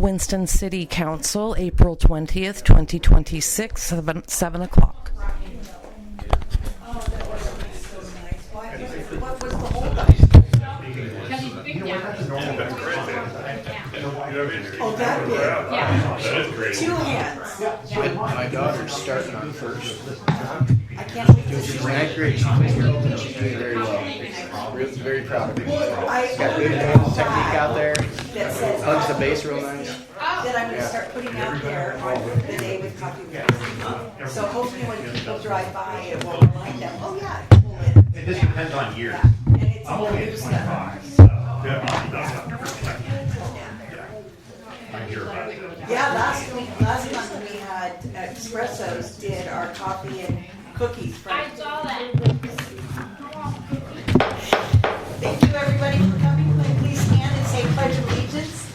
Winston City Council, April 20th, 2026, 7 o'clock. What was the holdup? Oh, that big. Yeah. That is great. 2 hands. My daughter's starting on first. I can't wait to She's see. ninth grade. She's doing very well. Very proud of her. I Got good ordered a technique out flag there. that says Hugs the base real nice. that I'm going to start putting out there on the day with Coffee with. So hopefully when people drive by, it will remind them, oh yeah, pull in. It just depends on years. Yeah, and it's I'm in only the at newsletter. 25, so I hear about it. Yeah, last month we had Espressos did our coffee and cookies. I saw that. Thank you everybody for coming. Will you please stand and say pledge of allegiance?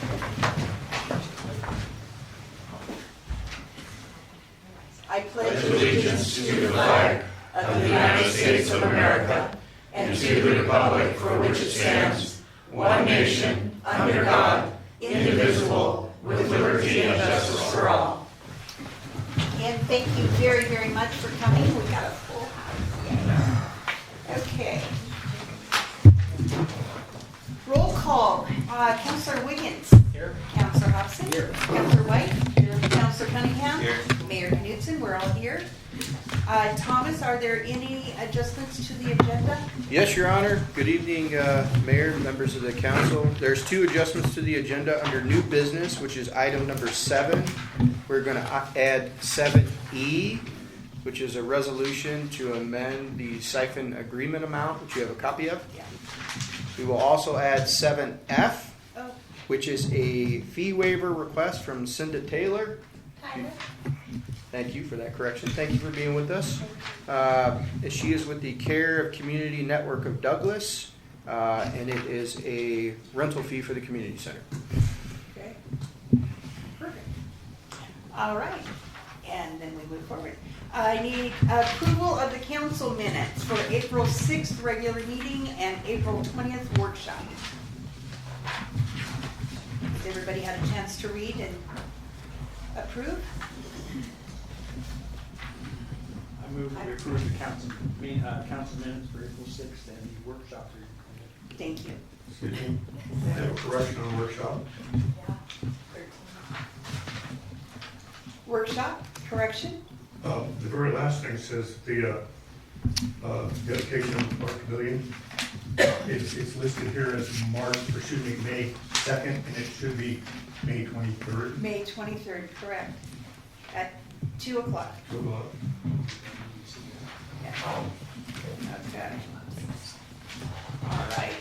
I pledge allegiance to the flag of the United States of America and to the republic for which it stands, one nation, under God, indivisible, with liberty and justice for all. And thank you very, very much for coming. We got a full house. Okay. Roll call. Councilor Wiggins. Here. Councilor Hobson. Here. Councilor White. Here. Councilor Cunningham. Here. Mayor Knudsen. We're all here. Thomas, are there any adjustments to the agenda? Yes, Your Honor. Good evening, Mayor, members of the council. There's 2 adjustments to the agenda under new business, which is item number 7. We're going to add 7E, which is a resolution to amend the siphon agreement amount, which you have a copy of. Yeah. We will also add 7F, Oh, which is a fee waiver request from Cinda Taylor. Thank you for that correction. Thank you for being with us. She is with the Care of Community Network of Douglas, and it is a rental fee for the community center. okay. Perfect. All right. And then we move forward. I need approval of the council minutes for April 6th regular meeting and April 20th workshop. Has everybody had a chance to read and approve? I move that we approve the council minutes for April 6th and the workshop. Thank you. Excuse me, I have a correction on the workshop. Workshop, correction? The very last thing says the dedication of the Park Pavilion. It's listed here as May 2nd, and it should be May 23rd. May 23rd, correct. At 2 o'clock. So, Okay. All right.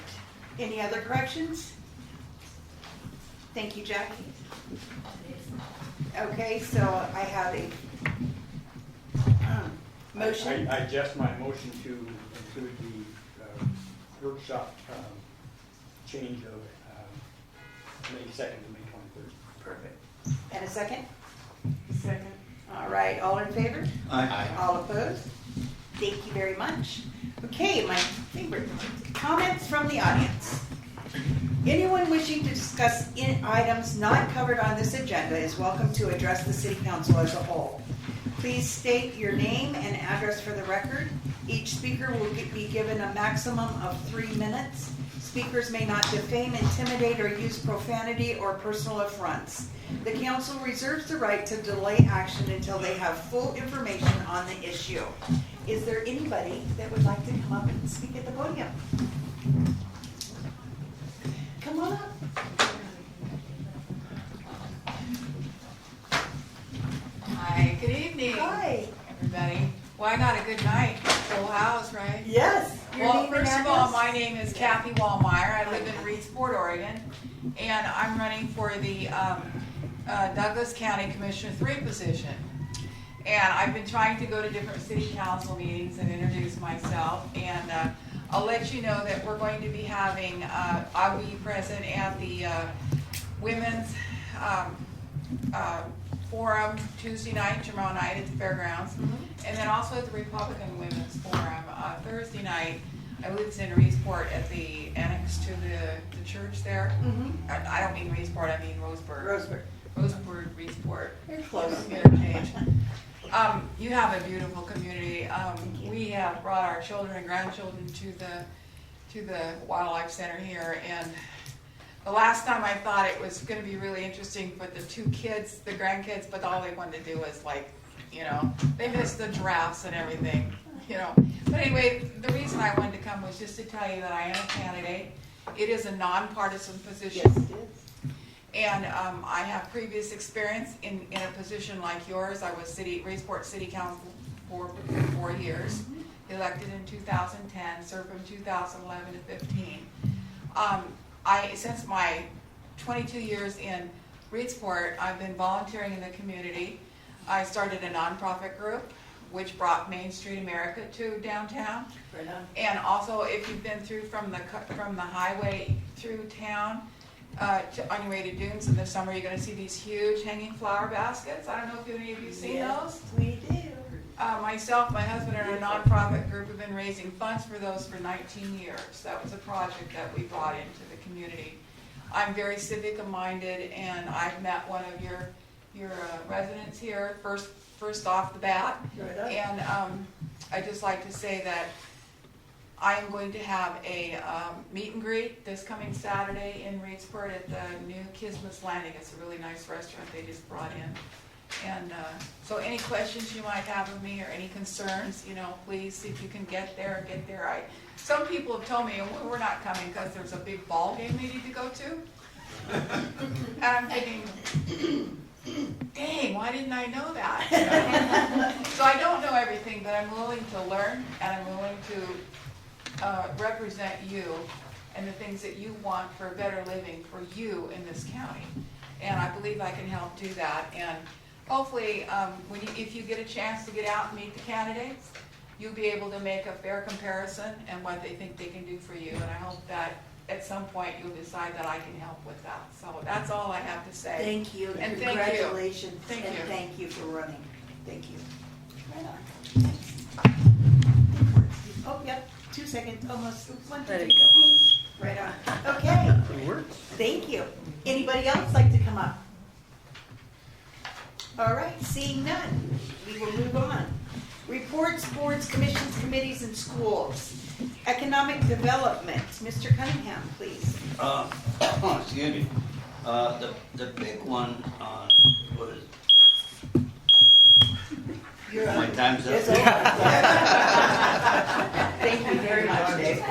Any other corrections? Thank you, Jackie. Okay, so I have a motion. I adjust my motion to include the workshop change of May 2nd to May 23rd. Perfect. And a second? Second. All right, all in favor? Aye. All opposed? Thank you very much. Okay, my favorite, comments from the audience. Anyone wishing to discuss items not covered on this agenda is welcome to address the City Council as a whole. Please state your name and address for the record. Each speaker will be given a maximum of 3 minutes. Speakers may not defame, intimidate, or use profanity or personal affronts. The council reserves the right to delay action until they have full information on the issue. Is there anybody that would like to come up and speak at the podium? Come on up. Hi, good evening, Hi. everybody. Well, I got a good night, full house, right? Yes. Your Well, name and first of all, address? my name is Kathy Wallmeyer. I live in Reedsport, Oregon, and I'm running for the Douglas County Commissioner 3 position. And I've been trying to go to different city council meetings and introduce myself, and I'll let you know that we're going to be having, I will be present at the Women's Forum Tuesday night, tomorrow night at the fairgrounds, and then also at the Republican Women's Forum Thursday night. I believe it's in Reesport at the annex to the church there. Mm-hmm. I don't mean Reesport, I mean Roseburg. Roseburg, Reesport. They're close. Interchange. You have a beautiful community. We have brought our children and grandchildren to the wildlife center here, and the last time I thought it was going to be really interesting for the two kids, the grandkids, but all they wanted to do was they missed the giraffes and everything, But anyway, the reason I wanted to come was just to tell you that I am a candidate. It is a nonpartisan position. Yes, it is. And I have previous experience in a position like yours. I was Reesport City Council for 4 years, elected in 2010, served from 2011 to 15. Since my 22 years in Reesport, I've been volunteering in the community. I started a nonprofit group, which brought Main Street America to downtown. Right on. And also, if you've been through from the highway through town, on your way to Dunes in the summer, you're going to see these huge hanging flower baskets. I don't know if any of you have seen those. We do. Myself, my husband, and our nonprofit group have been raising funds for those for 19 years. That was a project that we brought into the community. I'm very civic-minded, and I've met one of your residents here first off the bat. Right on. And I'd just like to say that I am going to have a meet and greet this coming Saturday in Reedsport at the new Kismet's Landing. It's a really nice restaurant they just brought in. And so any questions you might have of me or any concerns, please see if you can get there. Some people have told me we're not coming because there's a big ball game they need to go to. And I'm thinking, dang, why didn't I know that? So I don't know everything, but I'm willing to learn, and I'm willing to represent you and the things that you want for a better living for you in this county. And I believe I can help do that. And hopefully, if you get a chance to get out and meet the candidates, you'll be able to make a fair comparison and what they think they can do for you. And I hope that at some point you'll decide that I can help with that. So that's all I have to say. Thank you. And thank you. Congratulations. Thank and you. thank you for running. Thank you. Right on. Oh, yep. 2 seconds. Almost. 1, 2, There 3. you go. Right on. Okay. It works. Thank you. Anybody else like to come up? All right. Seeing none, we will move on. Reports, boards, commissions, committees, and schools. Economic development. Mr. Cunningham, please. Excuse me. The big one, what is it? You're My on. time's It's up. over. Thank you very much, Dave.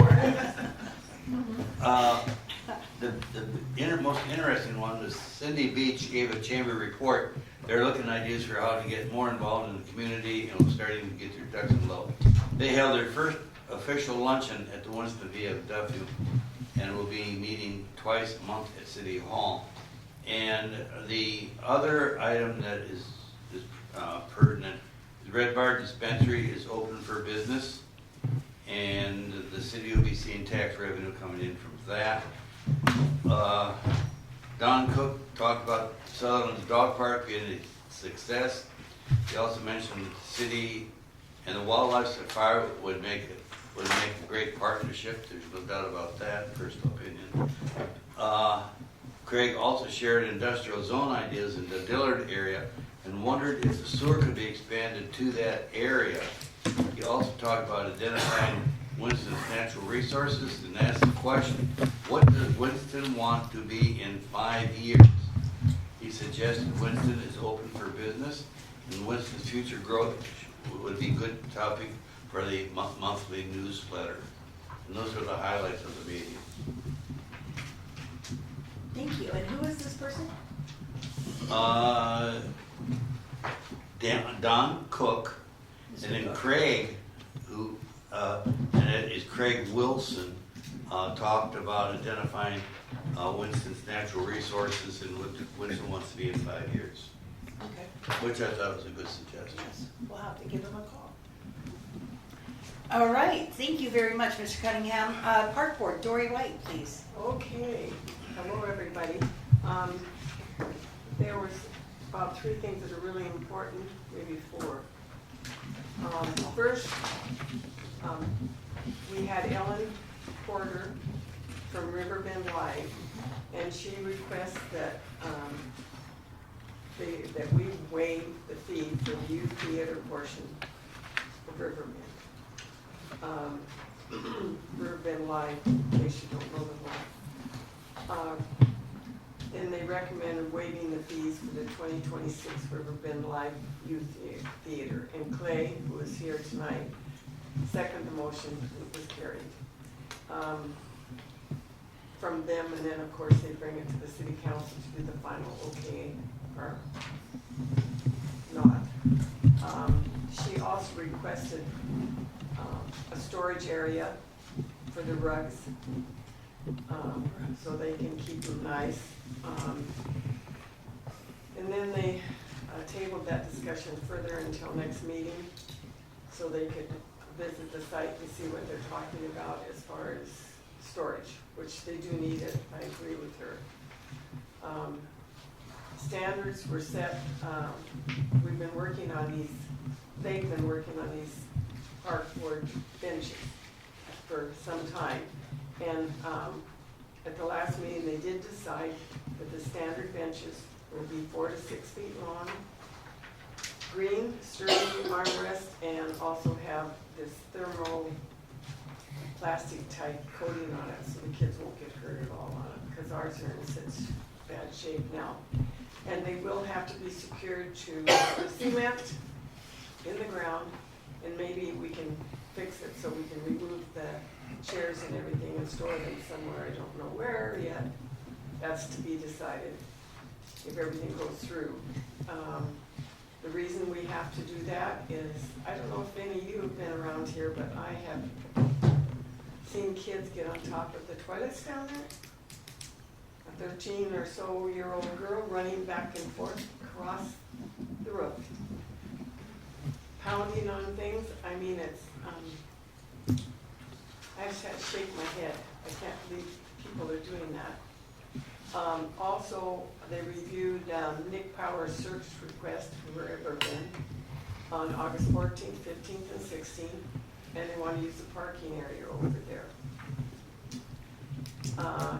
The most interesting one was Cindy Beach gave a chamber report. They're looking at ideas for how to get more involved in the community and starting to get their ducks in a row. They held their first official luncheon at the Winston VFW and will be meeting twice a month at City Hall. And the other item that is pertinent, the Red Bar Dispensary is open for business, and the city will be seeing tax revenue coming in from that. Don Cook talked about Sutherland's Dog Park being a success. He also mentioned the city and the wildlife safari would make a great partnership. There's no doubt about that, personal opinion. Craig also shared industrial zone ideas in the Dillard area and wondered if the sewer could be expanded to that area. He also talked about identifying Winston's natural resources and asked the question, what does Winston want to be in 5 years? He suggested Winston is open for business and Winston's future growth would be a good topic for the monthly newsletter. And those are the highlights of the meeting. Thank you. And who is this person? Don Cook, and then Craig, and it is Craig Wilson, talked about identifying Winston's natural resources and what Winston wants to be in 5 years, Okay. which I thought was a good suggestion. Yes. We'll have to give him a call. All right. Thank you very much, Mr. Cunningham. Park Board, Dory White, please. Okay, hello everybody. There was about 3 things that are really important, maybe 4. First, we had Ellen Porter from Riverbend Live, and she requests that, that we waive the fee for the youth theater portion of Riverbend. Riverbend Live, in case you don't know the live. And they recommend waiving the fees for the 2026 Riverbend Live Youth Theater. And Clay, who is here tonight, seconded the motion, it was carried. From them, and then of course they bring it to the city council to do the final okay or not. She also requested a storage area for the rugs, so they can keep them nice. And then they tabled that discussion further until next meeting, so they could visit the site to see what they're talking about as far as storage, which they do need it, I agree with her. Standards were set, we've been working on these, they've been working on these parkboard benches for some time. And at the last meeting, they did decide that the standard benches will be 4 to 6 feet long, green, sturdy armrest, and also have this thermal plastic type coating on it so the kids won't get hurt at all on it, because ours are in such bad shape now. And they will have to be secured to the cement in the ground, and maybe we can fix it so we can remove the chairs and everything and store them somewhere. I don't know where yet. That's to be decided if everything goes through. The reason we have to do that is, I don't know if any of you have been around here, but I have seen kids get on top of the toilets down there. A 13 or so year old girl running back and forth across the roof, pounding on things. I mean, it's, I just had to shake my head. I can't believe people are doing that. Also, they reviewed Nick Power's search request for Riverbend on August 14th, 15th, and 16th, and they want to use the parking area over there.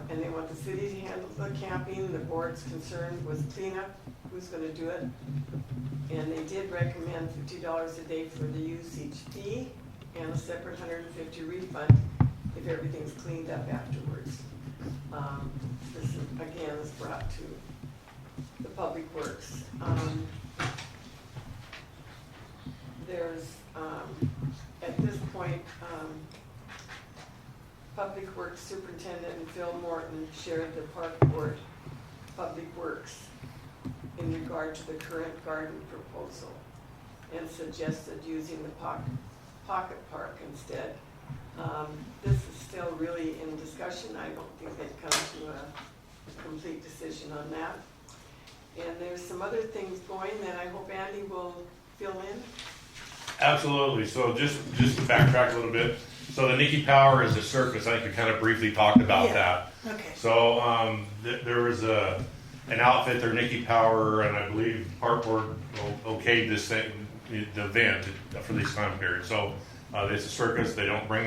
And they want the city to handle the camping. The board's concerned with cleanup, who's going to do it. And they did recommend $50 a day for the usage fee and a separate $150 refund if everything's cleaned up afterwards. This is, again, is brought to the Public Works. There's, at this point, Public Works Superintendent and Phil Morton shared the Park Board Public Works in regard to the current garden proposal and suggested using the pocket park instead. This is still really in discussion. I don't think they've come to a complete decision on that. And there's some other things going that I hope Andy will fill in. Absolutely. So just to backtrack a little bit. So the Nikki Power is a circus. I think we kind of briefly talked about that. Okay. So there was an outfit there, Nikki Power, and I believe Park Board okayed this thing, the event for this time period. So it's a circus. They don't bring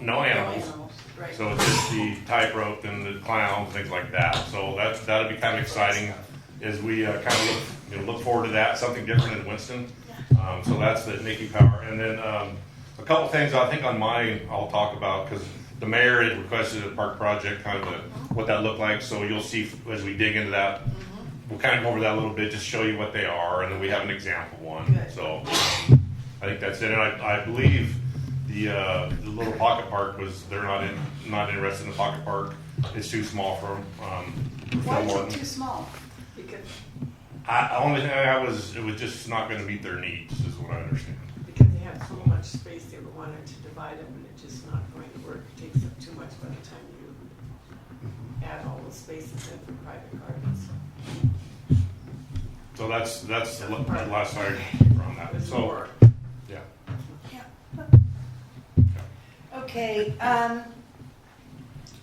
no animals. Right. So it's just the tightrope and the clowns, things like that. So that'll be kind of exciting as we kind of look forward to that. Something different in Winston. So that's the Nikki Power, and then a couple things I think on mine I'll talk about because the mayor had requested a park project, kind of what that looked like. So you'll see as we dig into that. We'll kind of go over that a little bit, just show you what they are, and then we have an example one. Good. So I think that's it. And I believe the little pocket park they're not interested in the pocket park. It's too small for them. Why is it too small? Because Only thing it was just not going to meet their needs, is what I understand. Because they have so much space, they were wanting to divide them, and it's just not going to work. It takes up too much by the time you add all those spaces in for private gardens. So that's the last I heard on that. There's So more. yeah. okay,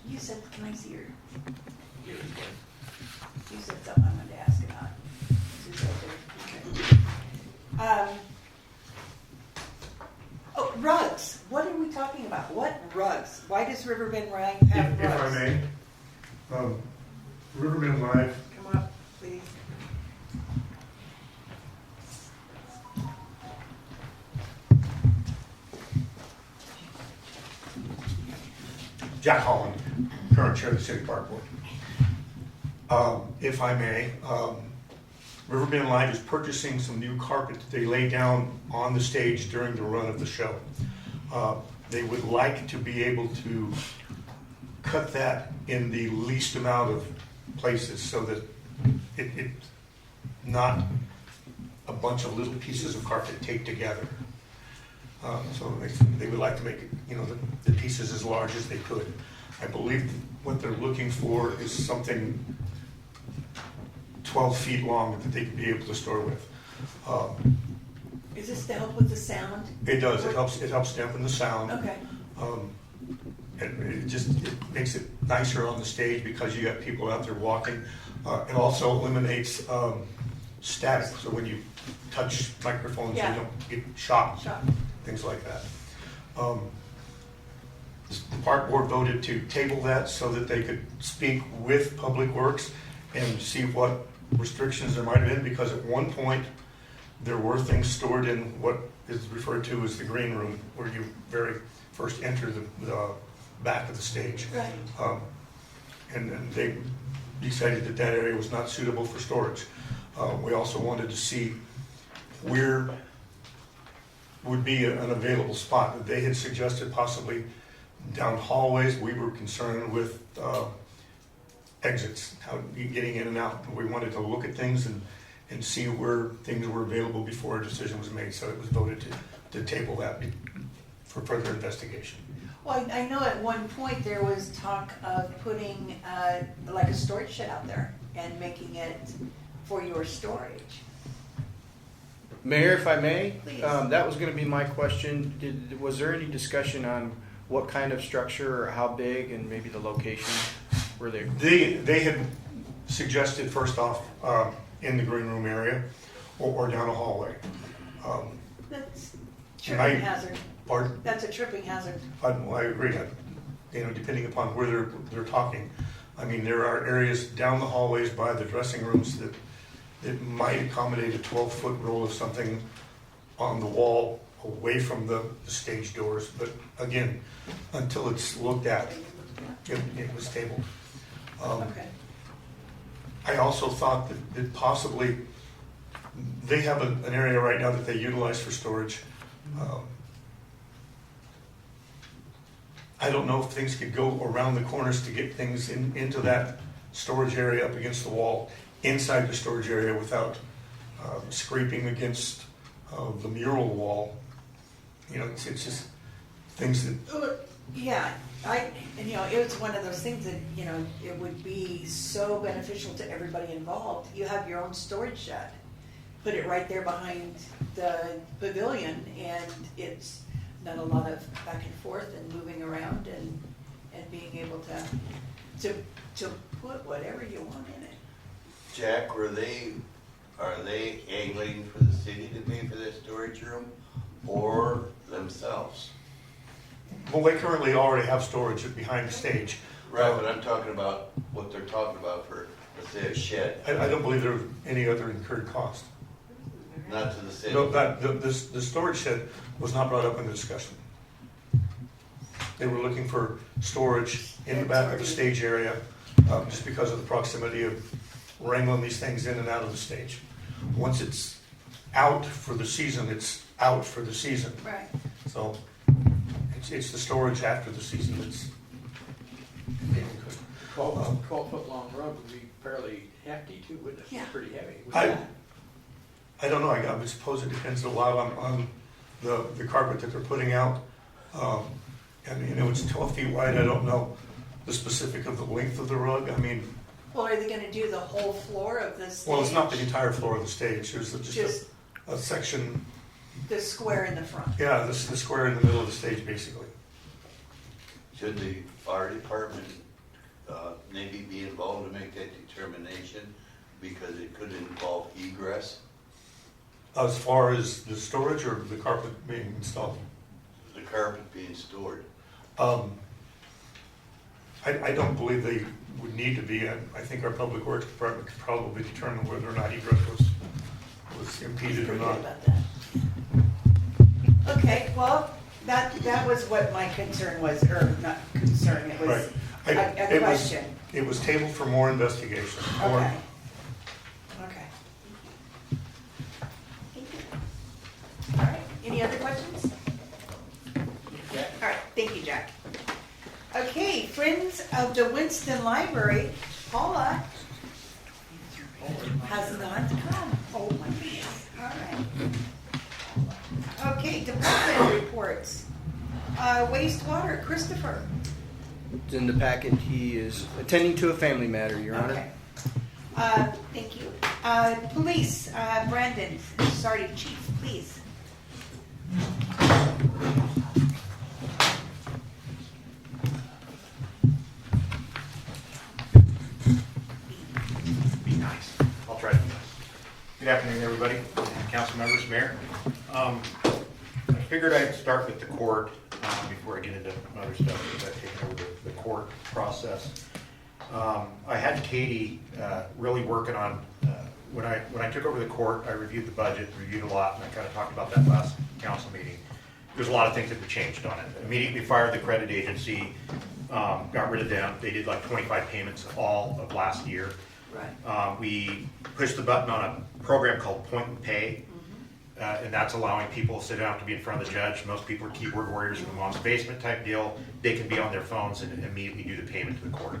you said, can I see your you said something I wanted to ask about. This is right there. Okay. Oh, rugs. What are we talking about? What Riverbend Live have If I rugs? may, Riverbend Live, Come up, please. Jack Holland, current chair of the City Park Board. If I may, Riverbend Live is purchasing some new carpet that they lay down on the stage during the run of the show. They would like to be able to cut that in the least amount of places so that it's not a bunch of little pieces of carpet taped together. So they would like to make it, the pieces as large as they could. I believe what they're looking for is something 12 feet long that they could be able to store with. Is this to help with the sound? It does. It helps dampen the sound. Okay. And it makes it nicer on the stage because you got people out there walking. It also eliminates static. So when you touch microphones, Yeah. you don't get shocked. Things like that. The park board voted to table that so that they could speak with Public Works and see what restrictions there might have been, because at one point there were things stored in what is referred to as the green room, where you very first enter the back of the stage. Right. And they decided that that area was not suitable for storage. We also wanted to see where would be an available spot. They had suggested possibly down hallways. We were concerned with exits, how getting in and out. We wanted to look at things and see where things were available before a decision was made. So it was voted to table that for further investigation. Well, I know at one point there was talk of putting like a storage shed out there and making it for your storage. Mayor, if I may, Please. that was going to be my question. Was there any discussion on what kind of structure or how big and maybe the location where they? They had suggested first off in the green room area or down a hallway. That's I- tripping hazard. Pardon? That's a tripping hazard. I agree. Depending upon where they're talking. I mean, there are areas down the hallways by the dressing rooms that might accommodate a 12-foot roll of something on the wall away from the stage doors. But again, until it's looked at, it was tabled. Okay. I also thought that possibly they have an area right now that they utilize for storage. I don't know if things could go around the corners to get things into that storage area up against the wall, inside the storage area without scraping against the mural wall. It's just things that. Yeah, it was one of those things that, it would be so beneficial to everybody involved. You have your own storage shed, put it right there behind the pavilion, and it's not a lot of back and forth and moving around and being able to put whatever you want in it. Jack, are they angling for the city to pay for that storage room or themselves? Well, they currently already have storage behind the stage. Right, but I'm talking about what they're talking about for, let's say, a shed, I don't believe there was any other incurred cost. not to the city. No, the storage shed was not brought up in the discussion. They were looking for storage in the back of the stage area, just because of the proximity of wrangling these things in and out of the stage. Once it's out for the season, it's out for the season. Right. So it's the storage after the season that's. 12-foot long rug would be fairly hefty too, wouldn't it? Yeah. Pretty heavy. I don't know. I would suppose it depends a lot on the carpet that they're putting out. It's 12 feet wide. I don't know the specific of the length of the rug. Well, are they gonna do the whole floor of the stage? Well, it's not the entire floor of the stage. There's Just just a section. the square in the front. Yeah, the square in the middle of the stage, basically. Should the fire department maybe be involved to make that determination because it could involve egress? As far as the storage or the carpet being installed? The carpet being stored. I don't believe they would need to be. I think our Public Works Department could probably determine whether or not egress was impeded or Forget not. about that. Okay, well, that was what my concern was, or not concern, it was Right. a It was- question. It was tabled for more investigation. More- Okay. Okay. All right, any other questions? All right, thank you, Jack. Okay, Friends of the Winston Library, Paula has not come. Oh, my goodness, all right. Okay, department reports. Wastewater, Christopher. It's in the packet. He is attending to a family matter, Your Honor. Okay. Thank you. Police, Brandon, sorry, Chief, please. Be nice. I'll try to be nice. Good afternoon, everybody, council members, mayor. I figured I'd start with the court before I get into other stuff, because I've taken over the court process. I had Katie really working on, when I took over the court, I reviewed the budget, reviewed a lot, and I kind of talked about that last council meeting. There's a lot of things that were changed on it. Immediately fired the credit agency, got rid of them. They did like 25 payments all of last year. Right. We pushed the button on a program called Point and Pay, and that's allowing people, so they don't have to be in front of the judge. Most people are keyboard warriors from mom's basement type deal. They can be on their phones and immediately do the payment to the court.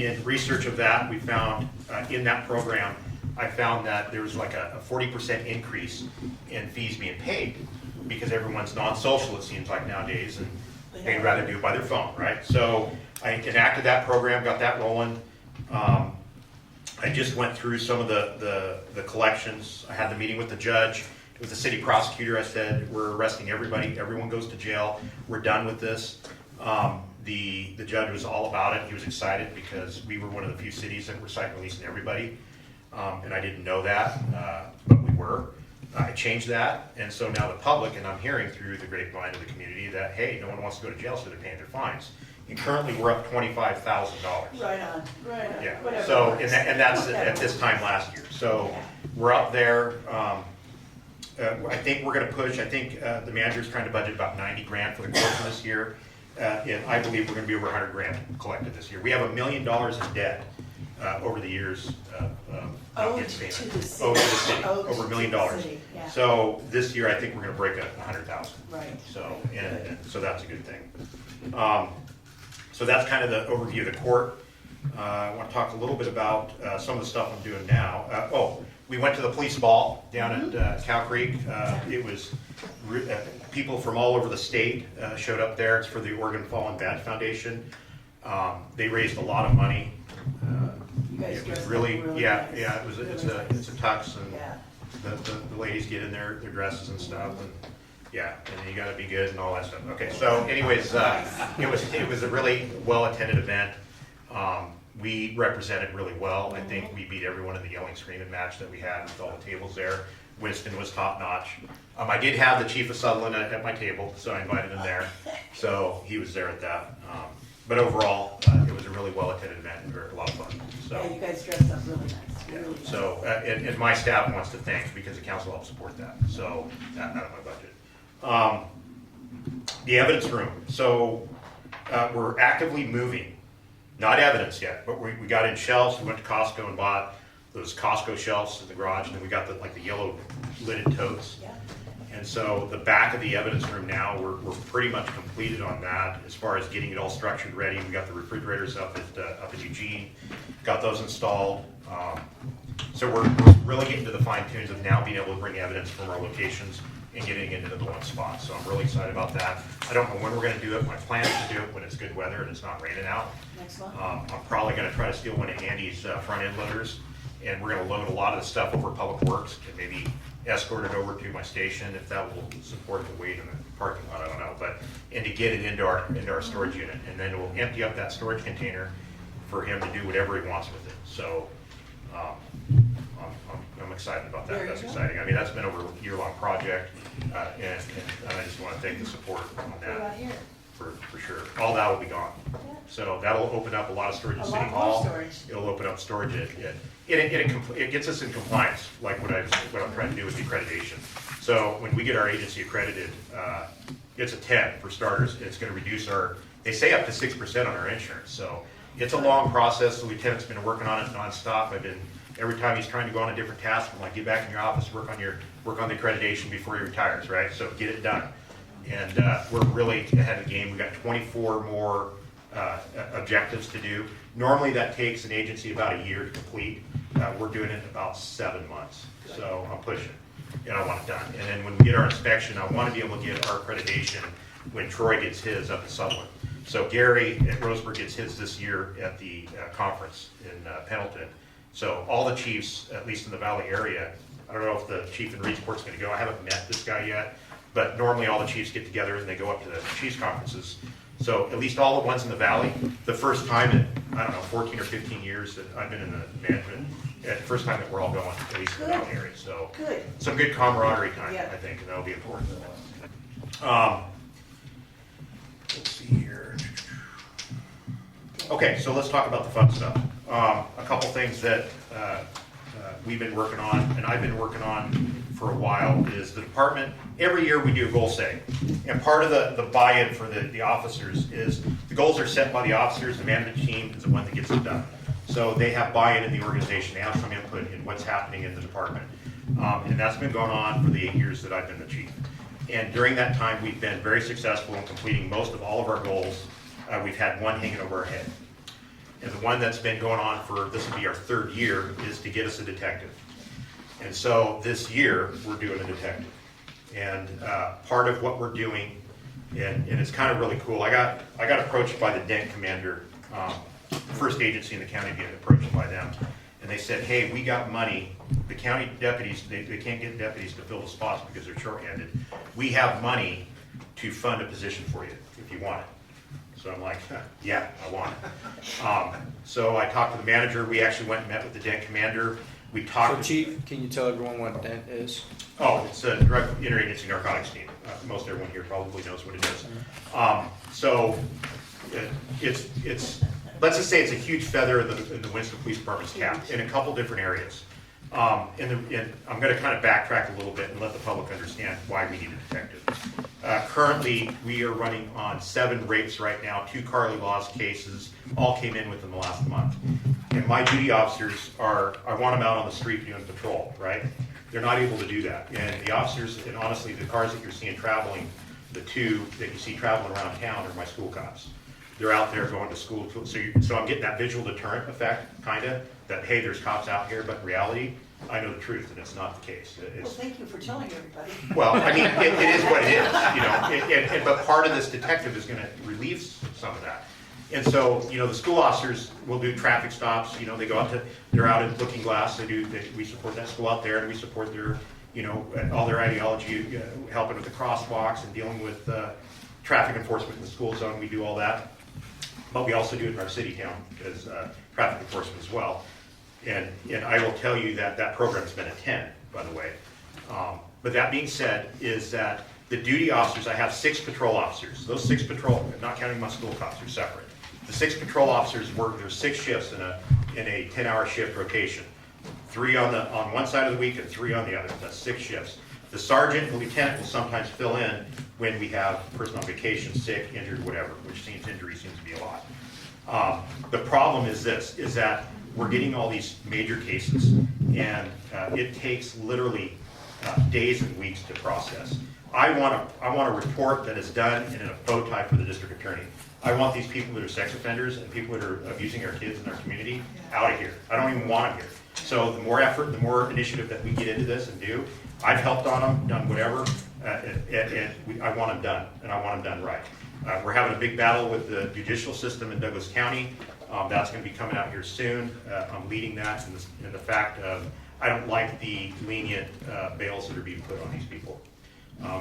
In research of that, we found, in that program, I found that there was like a 40% increase in fees being paid, because everyone's non-social, it seems like nowadays, and they'd rather do it by their phone, right? So I enacted that program, got that rolling. I just went through some of the collections. I had the meeting with the judge, with the city prosecutor. I said, we're arresting everybody, everyone goes to jail, we're done with this. The judge was all about it. He was excited because we were one of the few cities that were site releasing everybody. And I didn't know that, but we were. I changed that, and so now the public, and I'm hearing through the grapevine of the community that, hey, no one wants to go to jail, so they're paying their fines. And currently, we're up $25,000. Right on, right on. Yeah, Whatever so, works. and that's Whatever at this time last year. So we're up there. I think we're gonna push, I think the manager's trying to budget about 90 grand for the court for this year. And I believe we're gonna be over 100 grand collected this year. We have $1 million in debt over the years. Owed to the city. Owed to the city, Owed over $1 million. to the city, yeah. So this year, I think we're gonna break 100,000. Right. So, and so that's a good thing. So that's kind of the overview of the court. I want to talk a little bit about some of the stuff I'm doing now. We went to the police ball down at Cow Creek. It was people from all over the state showed up there. It's for the Oregon Fallen Badge Foundation. They raised a lot of money. You guys It was dressed up really, yeah, nice. yeah. It's a tux, and Yeah. the ladies get in their dresses and stuff, and yeah, and then you got to be good and all that stuff. Okay, so anyways, it was a really well attended event. We represented really well. I think we beat everyone in the yelling screaming match that we had with all the tables there. Winston was top notch. I did have the chief of Sutherland at my table, so I invited him there. So he was there at that. But overall, it was a really well attended event and a lot of fun. So. Yeah, you guys dressed up really nice. Yeah, Really nice. so, and my staff wants to thank, because the council helped support that, so, out of my budget. The evidence room, so, we're actively moving, not evidence yet, but we got in shelves. We went to Costco and bought those Costco shelves in the garage, and then we got the yellow lidded totes. Yeah. And so the back of the evidence room now, we're pretty much completed on that as far as getting it all structured ready. We got the refrigerators up at Eugene, got those installed. So we're really getting to the fine tunes of now being able to bring evidence from our locations and getting it into the one spot. So I'm really excited about that. I don't know when we're gonna do it. My plan is to do it when it's good weather and it's not raining out. Next month? I'm probably gonna try to steal one of Andy's front end loaders, and we're gonna load a lot of the stuff over Public Works and maybe escort it over to my station, if that will support the weight in the parking lot, I don't know, and to get it into our storage unit, and then we'll empty up that storage container for him to do whatever he wants with it. So, I'm excited about that. There you That's go. exciting. I mean, that's been over a year-long project, and I just want to thank the support on What about that here? for sure. All that will be gone. So that'll open up a lot of storage at A City lot more Hall. storage. It'll open up storage it gets us in compliance, like what I'm trying to do with the accreditation. So when we get our agency accredited, it's a 10 for starters. It's gonna reduce they say up to 6% on our insurance. So it's a long process. The lieutenant's been working on it nonstop. Every time he's trying to go on a different task, I'm like, get back in your office, work on the accreditation before he retires, right? So get it done. And we're really ahead of the game. We've got 24 more objectives to do. Normally that takes an agency about a year to complete. We're doing it in about 7 months. So I'm pushing, and I want it done. And then when we get our inspection, I want to be able to get our accreditation when Troy gets his up in Sutherland. So Gary at Roseburg gets his this year at the conference in Pendleton. So all the chiefs, at least in the Valley area, I don't know if the chief in Reedsport's going to go. I haven't met this guy yet, but normally all the chiefs get together and they go up to the chiefs conferences. So at least all the ones in the Valley, the first time in, I don't know, 14 or 15 years that I've been in the management, the first time that we're all going, at least in the Valley area. So Good. some good camaraderie time, Yeah. I think, and that'll be important. Let's see here. Okay, so let's talk about the fun stuff. A couple things that we've been working on, and I've been working on for a while, is the department, every year we do a goal setting. And part of the buy-in for the officers is the goals are set by the officers, the management team is the one that gets it done. So they have buy-in in the organization, they have some input in what's happening in the department. And that's been going on for the 8 years that I've been the chief. And during that time, we've been very successful in completing most of all of our goals. We've had one hanging over our head. And the one that's been going on for, this will be our 3rd year, is to get us a detective. And so this year, we're doing a detective. And part of what we're doing, and it's kind of really cool, I got approached by the Dent Commander, first agency in the county to get approached by them. And they said, hey, we got money. The county deputies, they can't get deputies to fill the spots because they're shorthanded. We have money to fund a position for you if you want it. So I'm like, yeah, I want it. So I talked to the manager. We actually went and met with the Dent Commander. We talked. So Chief, can you tell everyone what DENT is? Oh, it's a drug interagency narcotics team. Most everyone here probably knows what it is. So it's let's just say it's a huge feather in the Winston Police Department's cap in a couple different areas. And I'm going to kind of backtrack a little bit and let the public understand why we need a detective. Currently, we are running on 7 rapes right now, 2 Carly Laws cases, all came in within the last month. And my duty officers I want them out on the street doing patrol, right? They're not able to do that. And the officers, and honestly, the cars that you're seeing traveling, the 2 that you see traveling around town are my school cops. They're out there going to school. So I'm getting that visual deterrent effect, kind of, that, hey, there's cops out here, but in reality, I know the truth, and it's not the case. Well, thank you for telling everybody. Well, I mean, it is what it is, you know. But part of this detective is going to relieve some of that. And so, you know, the school officers will do traffic stops. You know, they go out they're out in Looking Glass. We support that school out there, and we support their, you know, all their ideology, helping with the crosswalks and dealing with traffic enforcement in the school zone. We do all that. But we also do it in our city town as traffic enforcement as well. And I will tell you that program's been a 10, by the way. But that being said, is that the duty officers, I have 6 patrol officers. Those 6 patrol, not counting my school cops, are separate. The 6 patrol officers work, there's 6 shifts in a 10-hour shift rotation. 3 on one side of the week and 3 on the other. That's 6 shifts. The sergeant and the lieutenant will sometimes fill in when we have a person on vacation, sick, injured, whatever, which injury seems to be a lot. The problem is this, is that we're getting all these major cases, and it takes literally days and weeks to process. I want a report that is done in a bow tie for the district attorney. I want these people that are sex offenders and people that are abusing our kids in our community out of here. I don't even want them here. So the more effort, the more initiative that we get into this and do, I've helped on them, done whatever, and I want them done, and I want them done right. We're having a big battle with the judicial system in Douglas County. That's going to be coming out here soon. I'm leading that in the fact of I don't like the lenient bails that are being put on these people.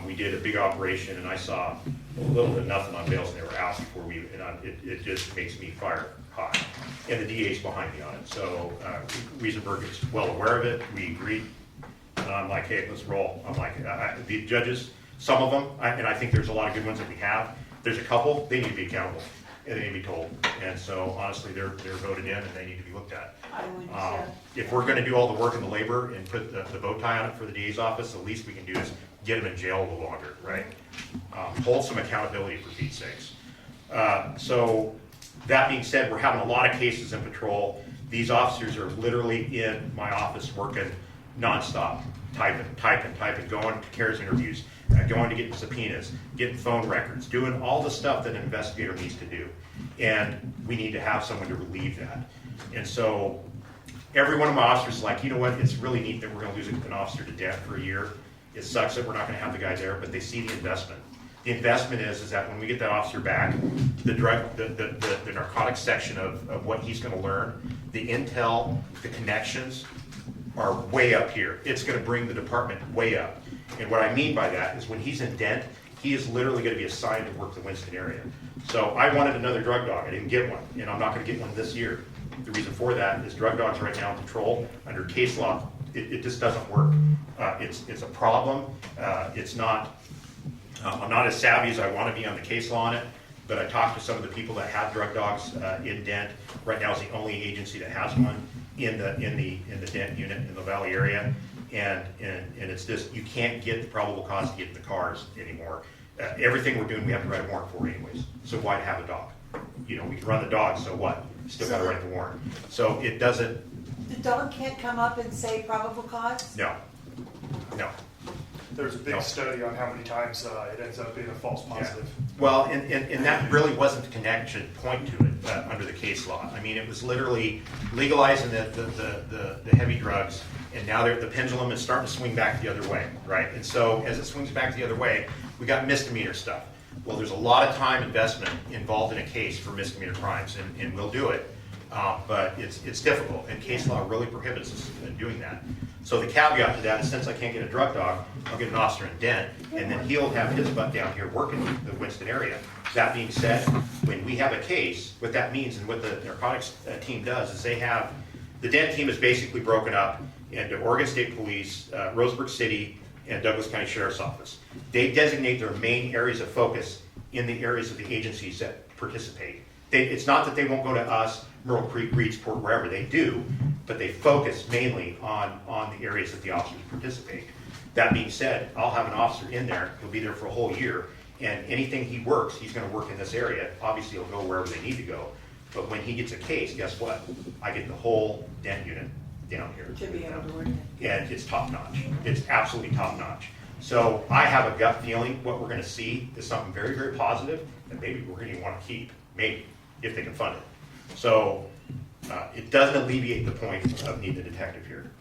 We did a big operation, and I saw a little to nothing on bails, and they were out before it just makes me fire hot. And the DA's behind me on it. So Riesenberg is well aware of it. We agreed. And I'm like, hey, let's roll. I'm like, the judges, some of them, and I think there's a lot of good ones that we have. There's a couple, they need to be accountable. they need to be told. And so honestly, they're voted in and they need to be looked at. I would, If we're gonna do all the work and the labor and put the bow tie on it for the DA's office, the least we can do is get them in jail a little longer, right? Hold some accountability for Pete's sakes. So that being said, we're having a lot of cases in patrol. These officers are literally in my office working nonstop, typing, going to CARES interviews, going to get subpoenas, getting phone records, doing all the stuff that an investigator needs to do. And we need to have someone to relieve that. And so every one of my officers is like, you know what, it's really neat that we're gonna lose an officer to death for a year. It sucks that we're not gonna have the guy there, but they see the investment. The investment is that when we get that officer back, the narcotics section of what he's gonna learn, the intel, the connections are way up here. It's gonna bring the department way up. And what I mean by that is when he's in Dent, he is literally gonna be assigned to work the Winston area. So I wanted another drug dog, I didn't get one, and I'm not gonna get one this year. The reason for that is drug dogs right now in patrol, under case law, it just doesn't work. It's a problem, it's not, I'm not as savvy as I want to be on the case law on it, but I talked to some of the people that have drug dogs in Dent. Right now is the only agency that has one in the Dent unit in the Valley area, and it's just, you can't get the probable cause to get in the cars anymore. Everything we're doing, we have to write a warrant for anyways. So why have a dog? You know, we can run the dog, so what? Still got to write the warrant. So it doesn't. the dog can't come up and say probable cause? No. There's a big study on how many times it ends up being a false positive. Well, and that really wasn't the connection point to it under the case law. I mean, it was literally legalizing the heavy drugs, and now the pendulum is starting to swing back the other way, right? And so as it swings back the other way, we got misdemeanor stuff. Well, there's a lot of time investment involved in a case for misdemeanor crimes, and we'll do it, but it's difficult, and case law really prohibits us from doing that. So the caveat to that is, since I can't get a drug dog, I'll get an officer in Dent, and then he'll have his butt down here working the Winston area. That being said, when we have a case, what that means and what the narcotics team does is the Dent team is basically broken up into Oregon State Police, Roseburg City, and Douglas County Sheriff's Office. They designate their main areas of focus in the areas of the agencies that participate. It's not that they won't go to us, Myrtle Creek, Reedsport, wherever they do, but they focus mainly on the areas that the officers participate. That being said, I'll have an officer in there, he'll be there for a whole year, and anything he works, he's gonna work in this area. Obviously, he'll go wherever they need to go, but when he gets a case, guess what? I get the whole Dent unit down here. To be able to work it. And it's top notch. It's absolutely top notch. So I have a gut feeling what we're gonna see is something very, very positive that maybe we're gonna wanna keep, maybe, if they can fund it. So it doesn't alleviate the point of needing a detective here.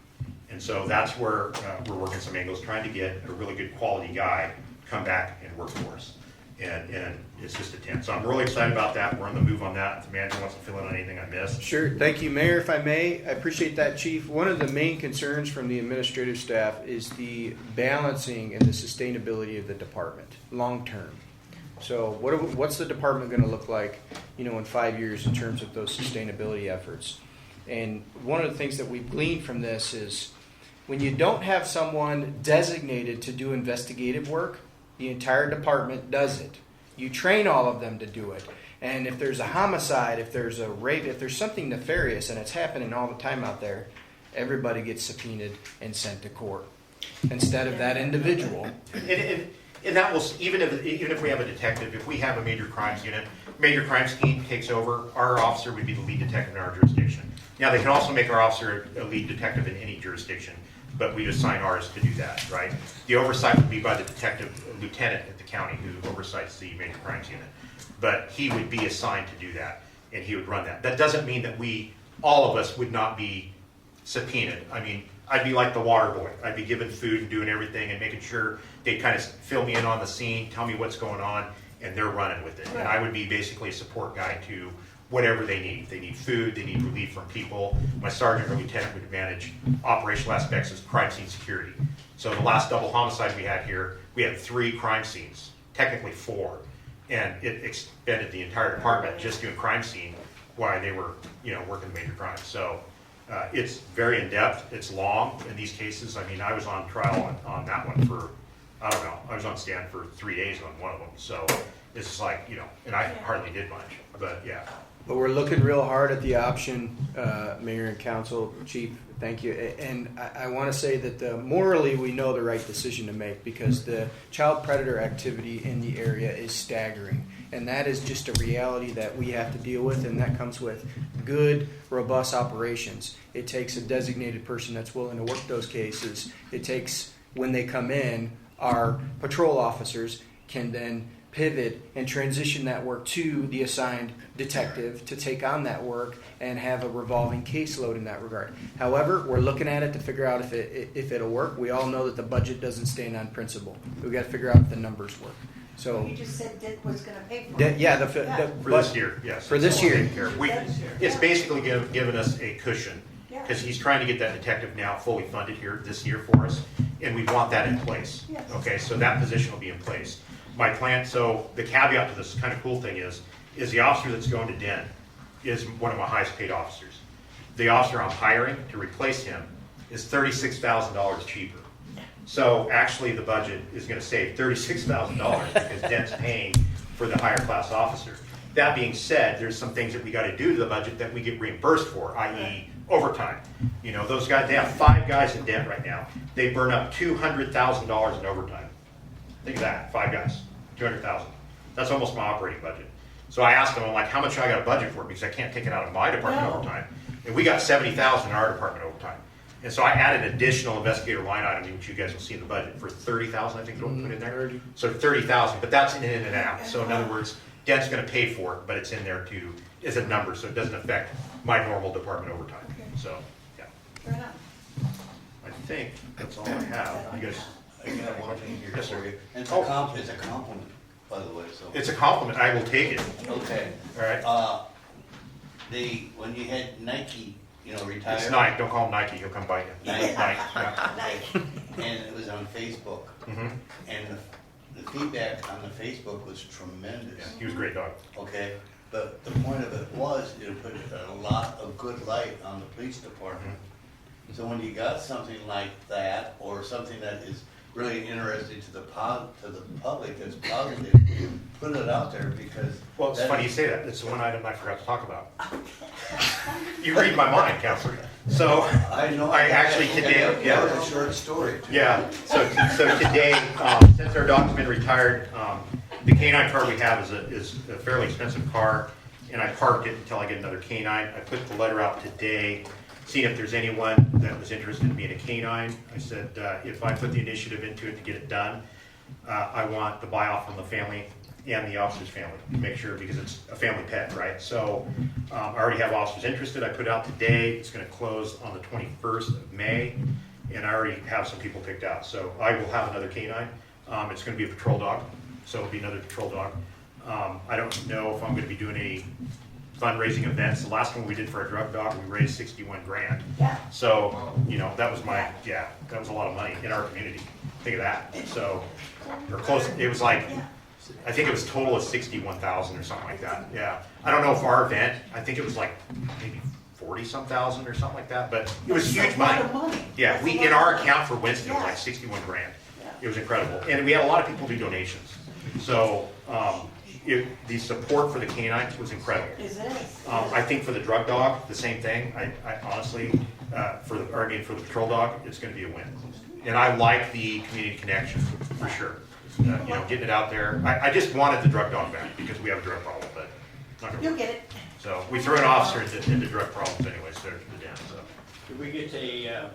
And so that's where we're working some angles, trying to get a really good quality guy to come back and work for us. And it's just a 10. So I'm really excited about that. We're on the move on that. If the manager wants to fill in on anything I missed. Sure. Thank you, Mayor. If I may, I appreciate that, Chief. One of the main concerns from the administrative staff is the balancing and the sustainability of the department long term. So what's the department going to look like, in 5 years in terms of those sustainability efforts? And one of the things that we've gleaned from this is when you don't have someone designated to do investigative work, the entire department does it. You train all of them to do it. And if there's a homicide, if there's a rape, if there's something nefarious, and it's happening all the time out there, everybody gets subpoenaed and sent to court instead of that individual. And that will, even if we have a detective, if we have a major crimes unit, major crimes team takes over, our officer would be the lead detective in our jurisdiction. Now, they can also make our officer a lead detective in any jurisdiction, but we assign ours to do that, right? The oversight would be by the detective lieutenant at the county who oversees the major crimes unit. But he would be assigned to do that, and he would run that. That doesn't mean that all of us would not be subpoenaed. I mean, I'd be like the water boy. I'd be giving food and doing everything and making sure they kind of fill me in on the scene, tell me what's going on, and they're running with it. And I would be basically a support guy to whatever they need. They need food, they need relief from people. My sergeant or lieutenant would manage operational aspects of crime scene security. So the last double homicide we had here, we had 3 crime scenes, technically 4. And it expended the entire department just doing crime scene while they were, working major crimes. So it's very in-depth, it's long in these cases. I mean, I was on trial on that one for, I don't know, I was on stand for 3 days on one of them. So It's just like, and I hardly did much, but yeah. But we're looking real hard at the option, Mayor and Council, Chief, thank you. And I want to say that morally, we know the right decision to make because the child predator activity in the area is staggering. And that is just a reality that we have to deal with, and that comes with good, robust operations. It takes a designated person that's willing to work those cases. It takes, when they come in, our patrol officers can then pivot and transition that work to the assigned detective to take on that work and have a revolving caseload in that regard. However, we're looking at it to figure out if it'll work. We all know that the budget doesn't stand on principle. We've got to figure out if the numbers work. So, You just said Dick was gonna pay for it. yeah, For this year, yes. For this year. Taken care of. It's basically given us a cushion, Yeah. because he's trying to get that detective now fully funded here this year for us, and we want that in place. Yes. Okay, so that position will be in place. My plan, so the caveat to this kind of cool thing is the officer that's going to Den is one of my highest paid officers. The officer I'm hiring to replace him is $36,000 cheaper. So actually, the budget is going to save $36,000 because Den's paying for the higher class officer. That being said, there's some things that we got to do to the budget that we get reimbursed for, i.e. overtime. Those guys, they have 5 guys in Dent right now. They burn up $200,000 in overtime. Think of that, 5 guys, $200,000. That's almost my operating budget. So I asked them, I'm like, how much I got a budget for? Because I can't take it out of my department No. overtime. And we got $70,000 in our department overtime. And so I added an additional investigator line item, which you guys will see in the budget, for $30,000, I think is what we put in there. So $30,000, but that's in and out. So in other words, Dent's gonna pay for it, but it's in there too, as a number, so it doesn't affect my normal department overtime. So, yeah. Fair enough. I think that's all I have. You guys, I got one thing here Yes, sir. for you. And it's Oh. it's a compliment, by the way, so. it's a compliment, I will take it, Okay. all right? When you had Nike, retire. It's Nike, don't call him Nike, he'll come bite you. Nike. Nike, yeah. Nice. And it was on Facebook. Mhm. And the feedback on the Facebook was Yeah, tremendous. he was a great dog. Okay, but the point of it was, it put a lot of good light on the police department. So when you got something like that, or something that is really interesting to the public, that's positive, put it out there because. Well, it's that funny you is- say that, it's the one item I forgot to talk about. You read my mind, Counselor. So, I know. I actually today, That was yeah, a short story. yeah, so today, since our dog's been retired, the canine car we have is a fairly expensive car, and I parked it until I get another canine. I put the letter out today, seeing if there's anyone that was interested in being a canine. I said, if I put the initiative into it to get it done, I want the buy-off from the family and the officer's family, to make sure, because it's a family pet, right? So I already have officers interested. I put it out today. It's going to close on the 21st of May, and I already have some people picked out. So I will have another canine. It's going to be a patrol dog, so it'll be another patrol dog. I don't know if I'm going to be doing any fundraising events. The last one we did for our drug dog, we raised 61 grand. Yeah. So, that was that was a lot of money in our community. Think of that. So, or close, it was like, I think it was total of 61,000 or something like that. Yeah. I don't know if our event, I think it was like maybe 40-some thousand or something like that, but it was huge That's a lot money. of money. Yeah, That's we, a in lot our of account for Winston, it was Yeah. like 61 grand. Yeah. It was incredible. And we had a lot of people do donations. So, the support for the canines was incredible. Is it? I think for the drug dog, the same thing. I honestly, for the patrol dog, it's gonna be a win. And I like the community connection, for sure. Getting it out there. I just wanted the drug dog back because we have a drug problem, but not gonna You'll work. get it. So we threw an officer into drug problems anyways, there to the den, so. Did we get a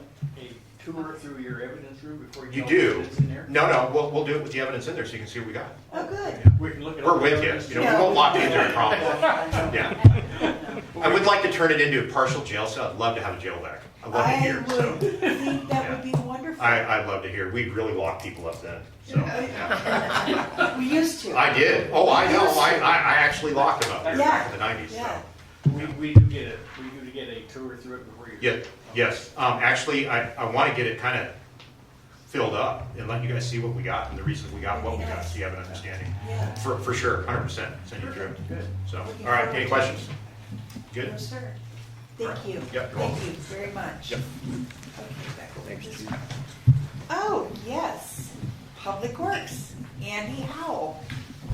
tour through your evidence room before You you? do. It's in there? No, we'll do it with the evidence in there so you can see what we got. Oh, good. We can look at. We're all the with evidence. you. We won't lock you in there, I promise. Yeah. I would like to turn it into a partial jail cell. I'd love to have a jail back. I love it I here, so. would think that would be wonderful. I'd love to hear. We'd really lock people up then, so. Yeah. We used to. I did. Oh, I know. I actually locked them up here back in the Yeah. 90s, so. Yeah. We do get a tour through it before you. Yeah, yes. Actually, I want to get it kind of filled up and let you guys see what we got and the reasons we got what we got, so you have an understanding. Yeah. For sure, 100%. Send you through. Good. So, all right, any questions? Good? No, sir. Thank you. Yep, you're Thank welcome. you very much. Yep. Okay, back over Thanks, this Chief. one. Oh, yes. Public Works, Andy Howell.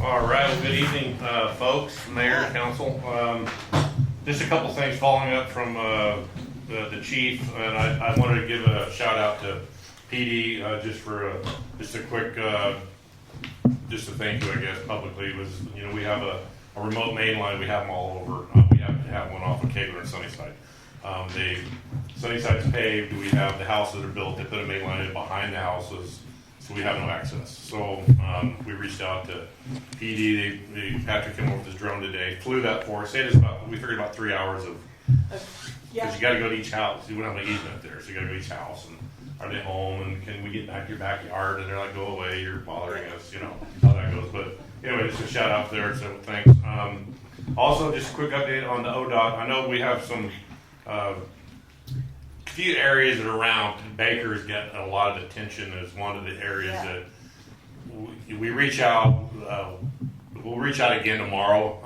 All right, well, good evening, folks, mayor, council. Just a couple things following up from the chief, and I wanted to give a shout out to PD just for just a quick, just a thank you, I guess, publicly. It was, you know, we have a remote main line, we have them all over. We have one off of Kegler and Sunnyside. Sunnyside's paved, we have the houses that are built, they put a main line in behind the houses, so we have no access. So we reached out to PD. Patrick came over with his drone today, flew that for us. We figured about 3 hours of, because you got to go to each house. You wouldn't have an easement there, so you got to go to each house. And are they home? And can we get back to your backyard? And they're like, go away, you're bothering us. You know how that goes. But anyway, just a shout out there. So thanks. Also, just a quick update on the ODOT. I know we have some few areas that are around. Baker's got a lot of attention as one of the areas that we reach out. We'll reach out again tomorrow,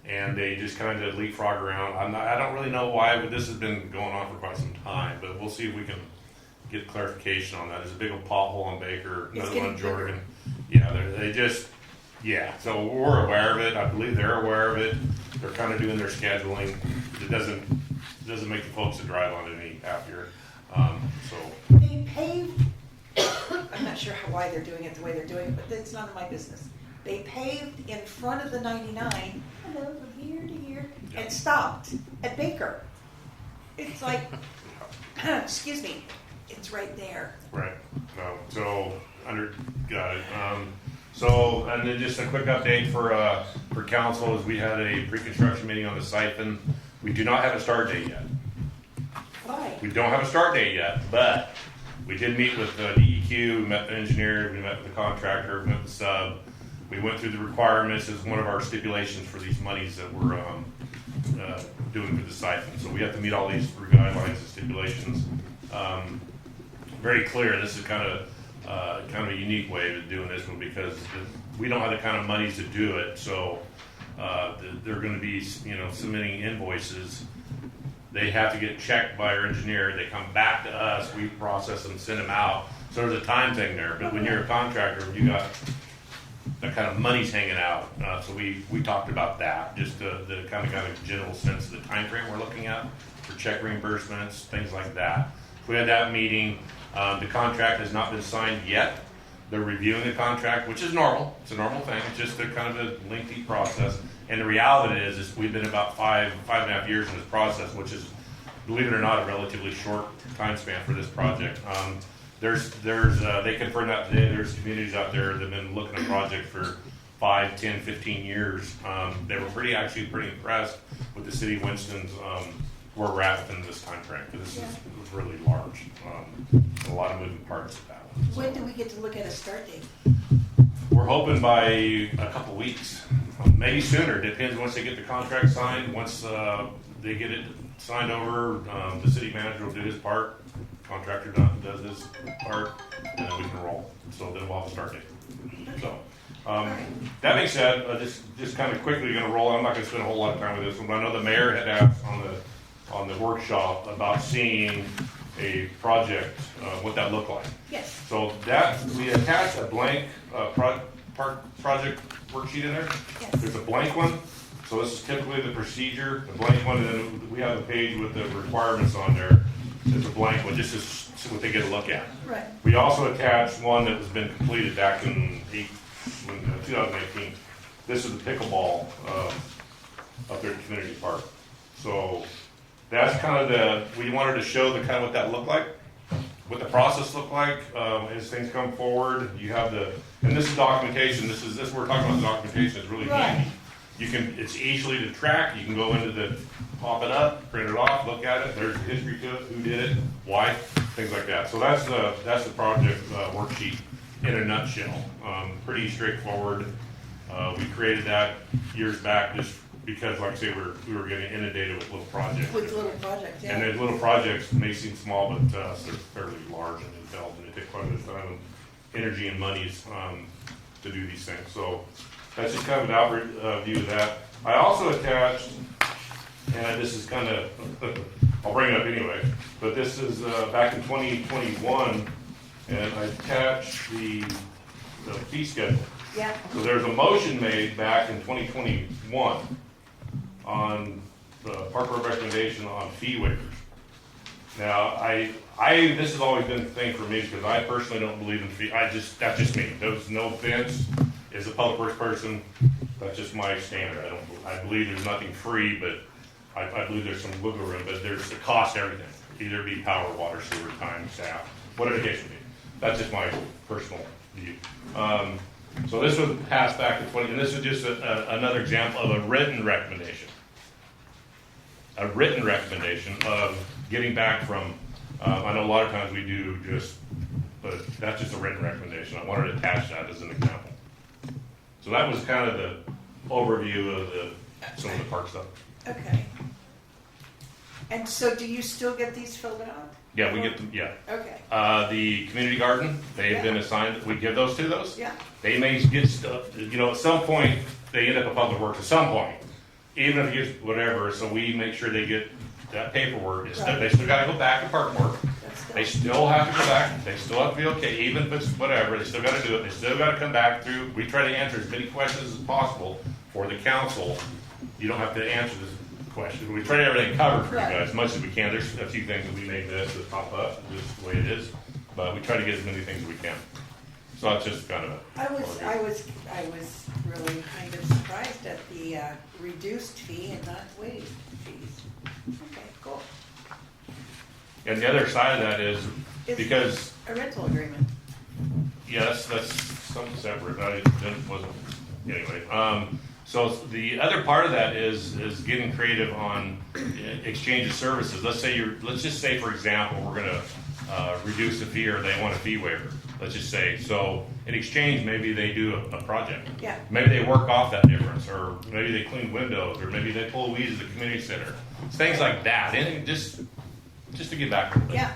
and they just kind of leapfrog around. I don't really know why, but this has been going on for quite some time. But we'll see if we can get clarification on that. There's a big old pothole on Baker, another one in Jordan. Yeah, so we're aware of it. I believe they're aware of it. They're kind of doing their scheduling. It doesn't make the folks that drive on it any happier. So They paved, I'm not sure why they're doing it the way they're doing it, but it's none of my business. They paved in front of the 99, hello, from here to here, and stopped at Baker. It's like, excuse me, it's right there. right. So got it. So, and then just a quick update for council is we had a pre-construction meeting on the siphon. We do not have a start date yet. Why? We don't have a start date yet, but we did meet with the DEQ, we met the engineer, we met with the contractor, we met with the sub. We went through the requirements as one of our stipulations for these monies that we're doing for the siphon. So we have to meet all these guidelines and stipulations. Very clear, this is kind of a unique way of doing this one because we don't have the kind of monies to do it. So they're going to be, submitting invoices. They have to get checked by our engineer. They come back to us. We process them, send them out. So there's a time thing there. But when you're a contractor, you got that kind of money's hanging out. So we talked about that, just the kind of general sense of the time frame we're looking at for check reimbursements, things like that. We had that meeting. The contract has not been signed yet. They're reviewing the contract, which is normal. It's a normal thing. It's just a kind of a lengthy process. And the reality is we've been about five and a half years in this process, which is, believe it or not, a relatively short time span for this project. They confirmed that today. There's communities out there that have been looking at projects for 5, 10, 15 years. They were pretty impressed with the city of Winston's where we're at within this time frame. Because this is really large. A lot of moving parts of that one. So When do we get to look at a start date? we're hoping by a couple weeks, maybe sooner. Depends once they get the contract signed. Once they get it signed over, the city manager will do his part. Contractor does his part, and then we can roll. So then we'll have a start date. So that being said, just kind of quickly going to roll. I'm not going to spend a whole lot of time with this one. But I know the mayor had asked on the workshop about seeing a project, what that looked like. Yes. So that we attached a blank project worksheet in there. Yes. There's a blank one. So this is typically the procedure, the blank one, and then we have a page with the requirements on there. There's a blank one, just as what they get a look at. Right. We also attached one that has been completed back in 2018. This is the pickleball up there at the community park. So that's kind of we wanted to show the kind of what that looked like, what the process looked like as things come forward. You have and this is documentation. This we're talking about the documentation. It's really handy. It's easily to track. You can go into pop it up, print it off, look at it. There's history to it, who did it, why, things like that. So that's the project worksheet in a nutshell. Pretty straightforward. We created that years back just because, like I say, we were getting inundated with little projects. With little projects, yeah. And the little projects may seem small, but to us they're fairly large and involved, and they take quite a bit of time and energy and monies to do these things. So that's just kind of an overview of that. I also attached, and this is kind of, I'll bring it up anyway, but this is back in 2021, and I attached the fee schedule. Yeah. So there's a motion made back in 2021 on the Park Board recommendation on fee waivers. Now, this has always been the thing for me because I personally don't believe in fee. That's just me. There's no offense. As a public works person, that's just my standard. I believe there's nothing free, but I believe there's some wiggle room. But there's the cost of everything. Either it be power, water, sewer, time, staff, whatever the case may be. That's just my personal view. So this was passed back in 20, and this is just another example of a written recommendation. A written recommendation of getting back from, I know a lot of times we do just, but that's just a written recommendation. I wanted to attach that as an example. So that was kind of the overview of some of the park stuff. Okay. And so do you still get these filled out? Yeah, we get them, yeah. Okay. The community garden, they've been assigned, we give those to those. Yeah. They may get stuff, at some point, they end up in public works at some point, even if you get whatever, so we make sure they get that paperwork. They still gotta go back to park board. They still have to go back, they still have to be okay, even if it's whatever, they still gotta do it, they still gotta come back through. We try to answer as many questions as possible for the council. You don't have to answer this question. We try to have everything covered for you guys as much as we can. There's a few things that we may miss that pop up, just the way it is, but we try to get as many things as we can. So that's just kind of a. I was really kind of surprised at the reduced fee and not waived fees. Okay, cool. And the other side of that is because, A rental agreement. yes, that's something separate. Anyway. So the other part of that is getting creative on exchange of services. Let's just say, for example, we're going to reduce the fee or they want a fee waiver. Let's just say. So in exchange, maybe they do a project. Yeah. Maybe they work off that difference, or maybe they clean windows, or maybe they pull weeds at the community center. Things like that. Anything just to get back a little bit. Yeah.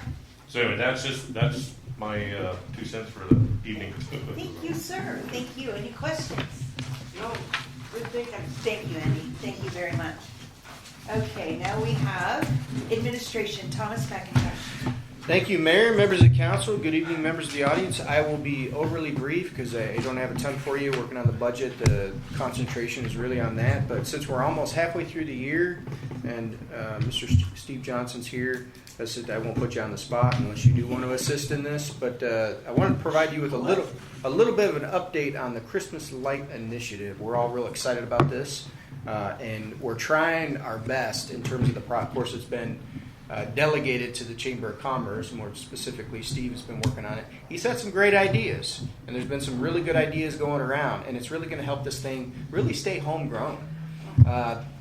So anyway, that's my 2 cents for the evening. Thank you, sir. Thank you. Any questions? No, good thinking. Thank you, Andy. Thank you very much. Okay, now we have administration. Thomas McIntosh. Thank you, Mayor, members of the council. Good evening, members of the audience. I will be overly brief because I don't have a ton for you. Working on the budget, the concentration is really on that. But since we're almost halfway through the year, and Mr. Steve Johnson's here, I said I won't put you on the spot unless you do want to assist in this. But I want to provide you with a little bit of an update on the Christmas Light Initiative. We're all real excited about this, and we're trying our best in terms of the of course, it's been delegated to the Chamber of Commerce. More specifically, Steve has been working on it. He's had some great ideas, and there's been some really good ideas going around, and it's really going to help this thing really stay homegrown.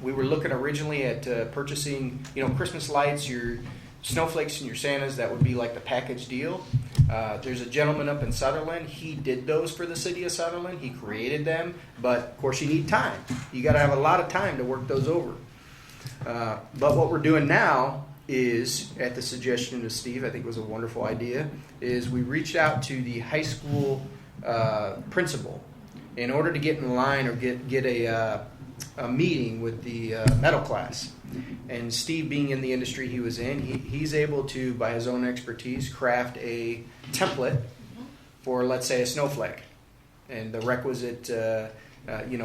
We were looking originally at purchasing, Christmas lights, your snowflakes and your Santas. That would be like the package deal. There's a gentleman up in Sutherland. He did those for the city of Sutherland. He created them, but of course you need time. You got to have a lot of time to work those over. But what we're doing now is, at the suggestion of Steve, I think it was a wonderful idea, is we reached out to the high school principal in order to get in line or get a meeting with the metal class. And Steve, being in the industry he was in, he's able to, by his own expertise, craft a template for, let's say, a snowflake. And the requisite,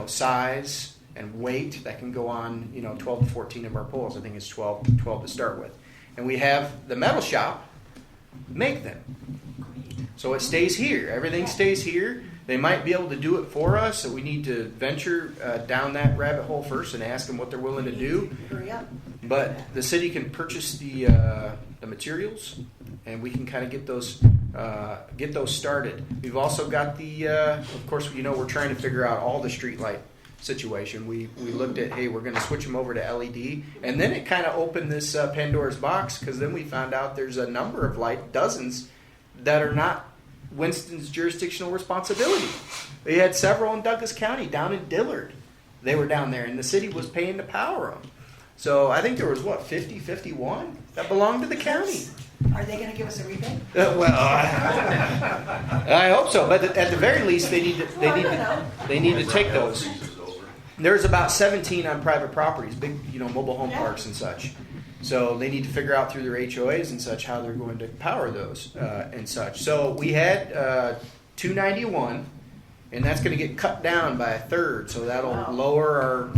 size and weight that can go on, 12 to 14 of our poles. I think it's 12 to start with. And we have the metal shop make them. So it stays here. Everything stays here. They might be able to do it for us, so we need to venture down that rabbit hole first and ask them what they're willing to do. Hurry up. But the city can purchase the materials, and we can kind of get those started. We've also got the, of course, we're trying to figure out all the street light situation. We looked at, hey, we're going to switch them over to LED, and then it kind of opened this Pandora's box, because then we found out there's a number of dozens that are not Winston's jurisdictional responsibility. We had several in Douglas County, down in Dillard. They were down there, and the city was paying to power them. So I think there was, 51 that belonged to the county. Are they going to give us a rebate? I hope so. But at the very least, they need to take those. There's about 17 on private properties, big, mobile home parks and such. So they need to figure out through their HOAs and such how they're going to power those and such. So we had 291 and that's going to get cut down by a third. So that'll Wow. lower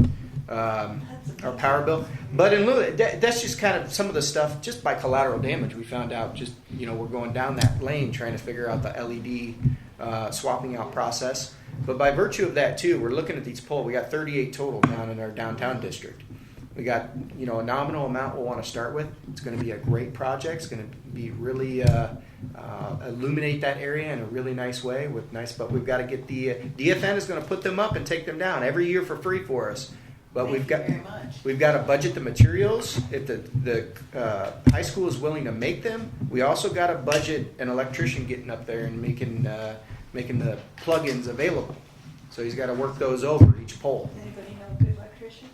our power bill. But in lieu, that's just kind of some of the stuff. Just by collateral damage, we found out. Just we're going down that lane trying to figure out the LED swapping out process. But by virtue of that too, we're looking at these polls. We got 38 total down in our downtown district. We got a nominal amount we'll want to start with. It's going to be a great project. It's going to be really illuminate that area in a really nice way but we've got to get the DFN is going to put them up and take them down every year for free for us. But Thank you very much. we've got to budget the materials. If the high school is willing to make them, we also got to budget an electrician getting up there and making the plugins available. So he's got to work those over each pole. Anybody know a good electrician?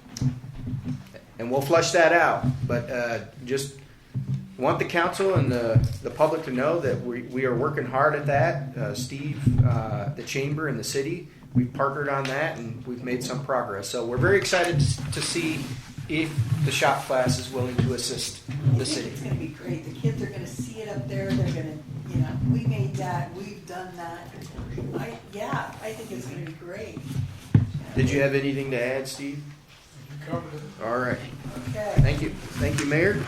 And we'll flush that out. But just want the council and the public to know that we are working hard at that. Steve, the chamber, and the city, we've partnered on that, and we've made some progress. So we're very excited to see if the shop class is willing to assist the I city. think it's going to be great. The kids are going to see it up there. They're going to, we made that, we've done that. I think it's going to be great. Did you have anything to add, Steve? Covered it. All right. Okay, Thank you. Thank you, Mayor.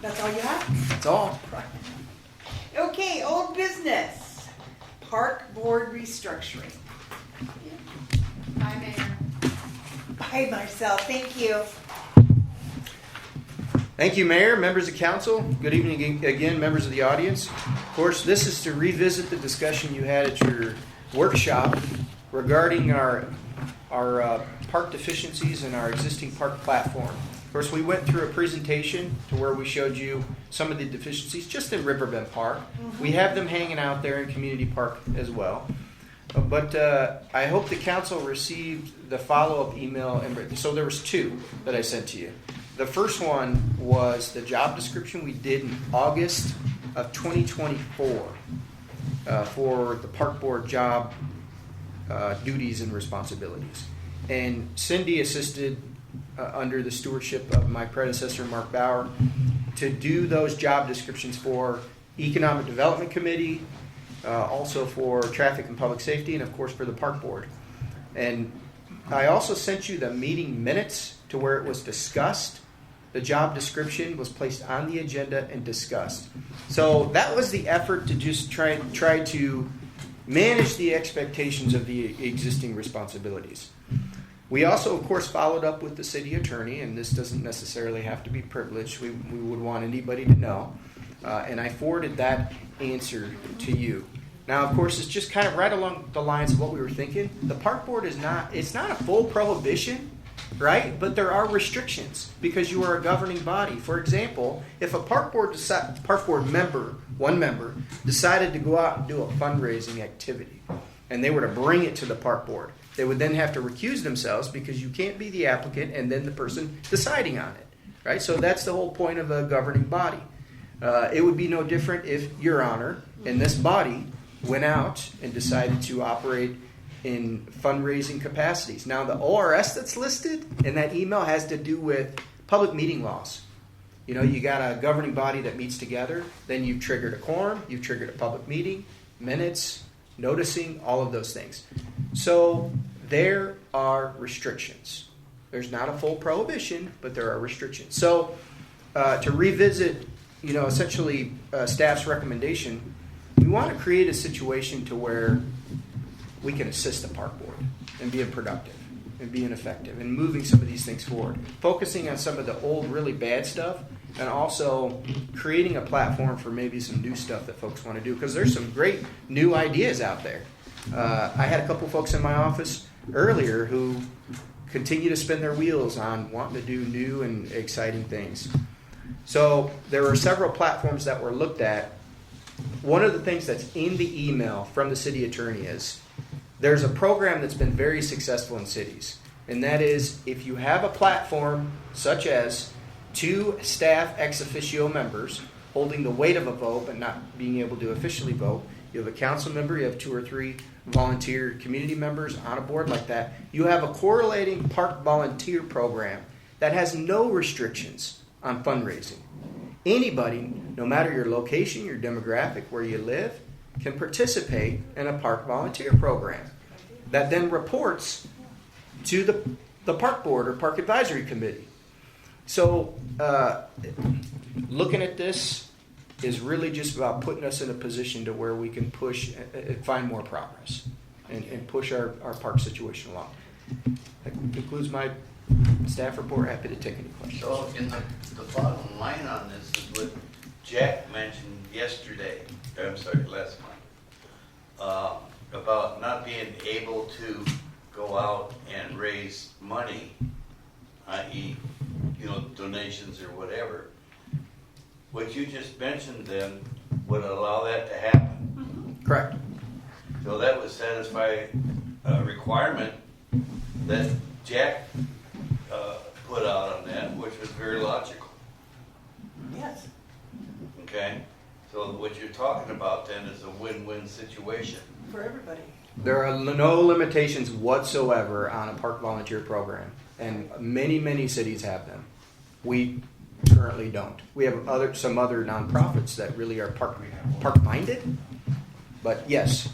that's all you have? That's all. Okay, old business. Park board restructuring. Hi, Mayor. Bye, Marcel. Thank you. Thank you, Mayor, members of council. Good evening again, members of the audience. Of course, this is to revisit the discussion you had at your workshop regarding our park deficiencies and our existing park platform. Of course, we went through a presentation to where we showed you some of the deficiencies just in Riverbend Park. We have them hanging out there in Community Park as well. But I hope the council received the follow-up email. So there was two that I sent to you. The first one was the job description we did in August of 2024 for the park board job duties and responsibilities. And Cindy assisted under the stewardship of my predecessor, Mark Bauer, to do those job descriptions for Economic Development Committee, also for Traffic and Public Safety, and of course for the Park Board. And I also sent you the meeting minutes to where it was discussed. The job description was placed on the agenda and discussed. So that was the effort to just try to manage the expectations of the existing responsibilities. We also, of course, followed up with the city attorney, and this doesn't necessarily have to be privileged. We would want anybody to know. And I forwarded that answer to you. Now, of course, it's just kind of right along the lines of what we were thinking. The park board it's not a full prohibition, right? But there are restrictions because you are a governing body. For example, if a park board member, one member, decided to go out and do a fundraising activity, and they were to bring it to the park board, they would then have to recuse themselves because you can't be the applicant and then the person deciding on it, right? So that's the whole point of a governing body. It would be no different if Your Honor and this body went out and decided to operate in fundraising capacities. Now, the ORS that's listed in that email has to do with public meeting laws. You got a governing body that meets together, then you've triggered a quorum, you've triggered a public meeting, minutes, noticing, all of those things. So there are restrictions. There's not a full prohibition, but there are restrictions. So to revisit, essentially staff's recommendation, we want to create a situation to where we can assist the park board and being productive and being effective and moving some of these things forward, focusing on some of the old really bad stuff and also creating a platform for maybe some new stuff that folks want to do because there's some great new ideas out there. I had a couple folks in my office earlier who continue to spin their wheels on wanting to do new and exciting things. So there were several platforms that were looked at. One of the things that's in the email from the city attorney is there's a program that's been very successful in cities, and that is if you have a platform such as 2 staff ex officio members holding the weight of a vote but not being able to officially vote, you have a council member, you have 2 or 3 volunteer community members on a board like that, you have a correlating park volunteer program that has no restrictions on fundraising. Anybody, no matter your location, your demographic, where you live, can participate in a park volunteer program. that then reports to the park board or park advisory committee. So looking at this is really just about putting us in a position to where we can push and find more progress and push our park situation along. That concludes my staff report. Happy to take any questions. So in the bottom line on this is what Jack mentioned yesterday, last month, about not being able to go out and raise money, i.e., donations or whatever. What you just mentioned then would allow that to happen. Correct. So that would satisfy a requirement that Jack put out on that, which was very logical. Yes. Okay? So what you're talking about then is a win-win situation. For everybody. There are no limitations whatsoever on a park volunteer program, and many cities have them. We currently don't. We have some other nonprofits that really are park minded, but yes,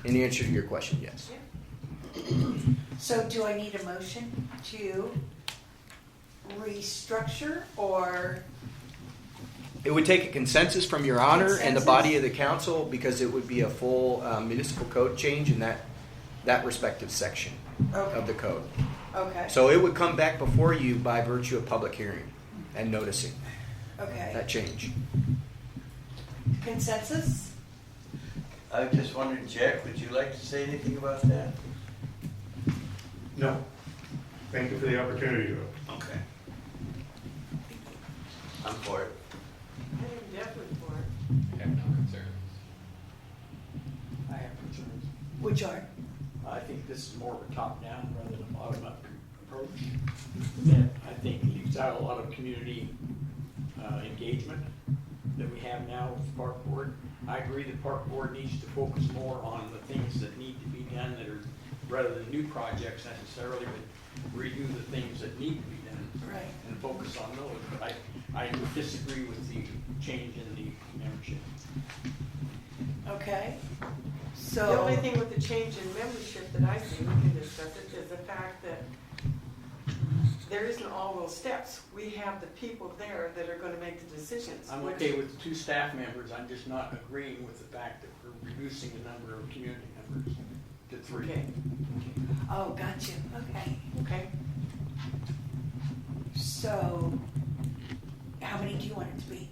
in answer to your question, yes. So do I need a motion to restructure or? It would take a consensus from your honor and the Consensus? body of the council, because it would be a full municipal code change in that respective section of the code. Okay. So it would come back before you by virtue of public hearing and noticing Okay. that change. Consensus? I just wondered, Jack, would you like to say anything about that? No. Thank you for the opportunity to. Okay. I'm for it. I am definitely for it. I have no concerns. I have concerns. Which are? I think this is more of a top-down rather than a bottom-up approach. That I think leaves out a lot of community engagement that we have now with the park board. I agree the park board needs to focus more on the things that need to be done that are, rather than new projects necessarily, but redo the things that need to be done. Right. And focus on those. But I disagree with the change in the membership. Okay. The only So, thing with the change in membership that I see, we can discuss it, is the fact that there isn't all those steps. We have the people there that are gonna make the decisions. I'm which- okay with the 2 staff members, I'm just not agreeing with the fact that we're reducing the number of community members to 3. Okay, oh, gotcha. Okay. okay. So, how many do you want it to be?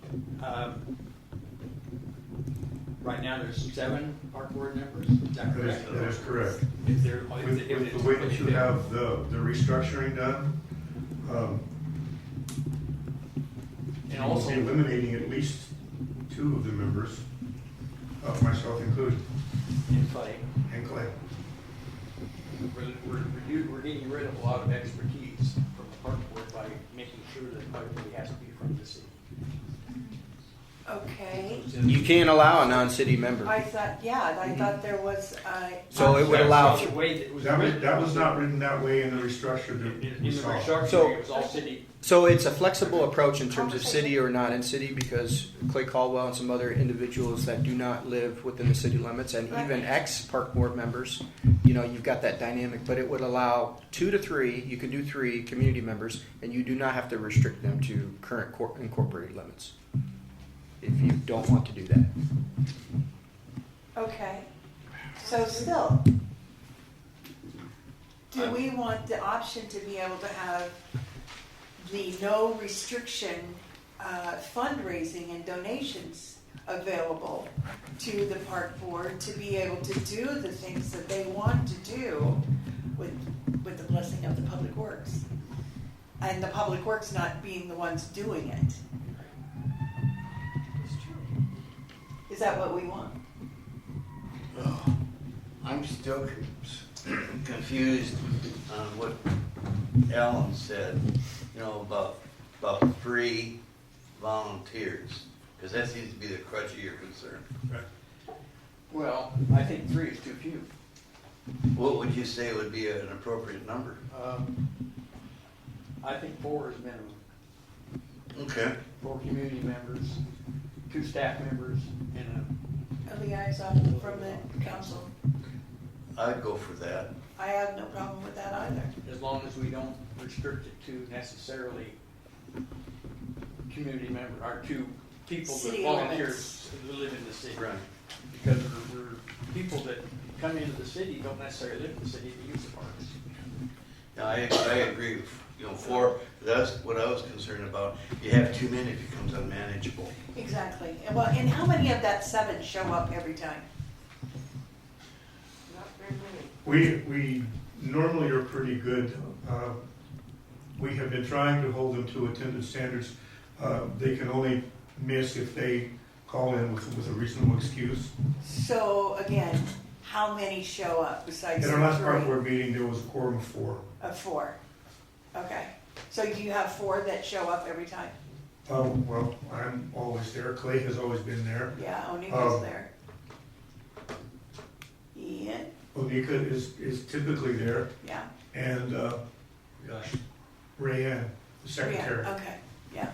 Right now, there's 7 park board members, is that correct? That is correct. If there, With the way that you have the restructuring done, And you'll also, be eliminating at least 2 of the members, myself included, in Clay, and Clay. we're getting rid of a lot of expertise from the park board by making sure that everybody has to be from the city. Okay. You can't allow a non-city member. I thought there was So it would allow. That's the way that it was That written. was not written that way in the restructure that In we the saw. restructuring, it was all city. So it's a flexible approach in terms of city or not in city, because Clay Caldwell and some other individuals that do not live within the city limits, and even ex-park board members, you've got that dynamic, but it would allow 2 to 3, you can do 3 community members, and you do not have to restrict them to current incorporated limits if you don't want to do that. Okay. So still, do we want the option to be able to have the no restriction fundraising and donations available to the park board to be able to do the things that they want to do with the blessing of the public works? And the public works not being the ones doing it. Is that what we want? I'm still confused on what Alan said, about 3 volunteers, because that seems to be the crutch of your concern. Well, I think 3 is too few. What would you say would be an appropriate number? I think 4 is minimum. Okay. 4 community members, 2 staff members, and A liaison from the council. I'd go for that. I have no problem with that either. As long as we don't restrict it to necessarily community members, or to people that City volunteers who live in the city. Right. Because we're people that come into the city don't necessarily live in the city to use the parks. Yeah, I agree. You know, 4, that's what I was concerned about. You have too many, it becomes unmanageable. Exactly. And well, and how many of that 7 show up every time? Not very many. We normally are pretty good. We have been trying to hold them to attendance standards. They can only miss if they call in with a reasonable excuse. So again, how many show up besides At our last park 3? board meeting, there was a quorum of 4. Of 4. Okay. So you have 4 that show up every time? Well, I'm always there. Clay has always been there. Yeah, Onika's there. Ian? Onika is typically there, Yeah. and Rayanne, the secretary. Yeah, okay, yeah.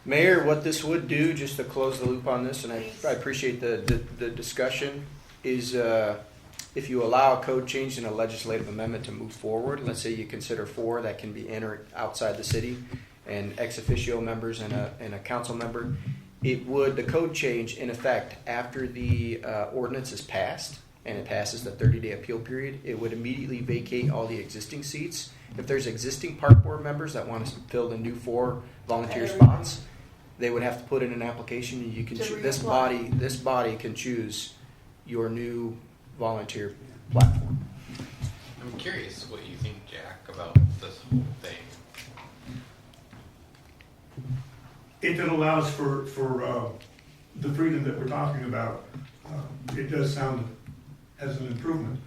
Mayor, what this would do, just to close the loop on this, and Please. I appreciate the discussion, is if you allow a code change and a legislative amendment to move forward, let's say you consider 4 that can be entered outside the city, and ex officio members and a council member, the code change in effect after the ordinance is passed, and it passes the 30-day appeal period, it would immediately vacate all the existing seats. If there's existing park board members that want to fill the new 4 volunteer spots, they would have to put in an application, and you can To this reapply. body can choose your new volunteer platform. I'm curious what you think, Jack, about this whole thing. If it allows for the freedom that we're talking about, it does sound as an improvement.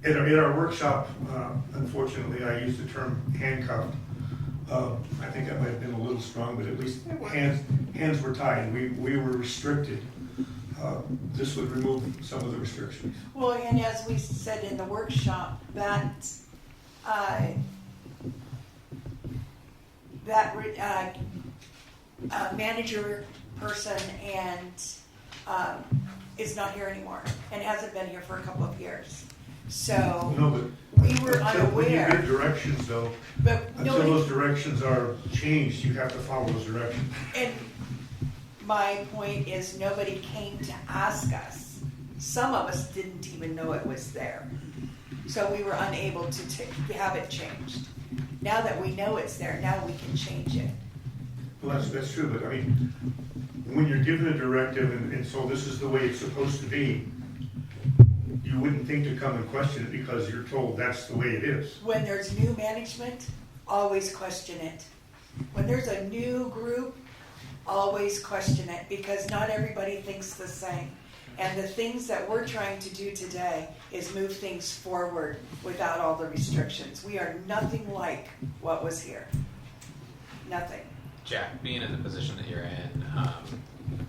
In our workshop, unfortunately, I used the term handcuffed. I think that might have been a little strong, but at least hands were tied. We were restricted. This would remove some of the restrictions. Well, and as we said in the workshop, that manager person and is not here anymore and hasn't been here for a couple of years. So No, but we were when you unaware. give directions, though, But until nobody, those directions are changed, you have to follow those directions. and my point is nobody came to ask us. Some of us didn't even know it was there. So we were unable to have it changed. Now that we know it's there, now we can change it. Well, that's true, but I mean, when you're given a directive and so this is the way it's supposed to be, you wouldn't think to come and question it because you're told that's the way it is. When there's new management, always question it. When there's a new group, always question it because not everybody thinks the same. And the things that we're trying to do today is move things forward without all the restrictions. We are nothing like what was here. Nothing. Jack, being in the position that you're in,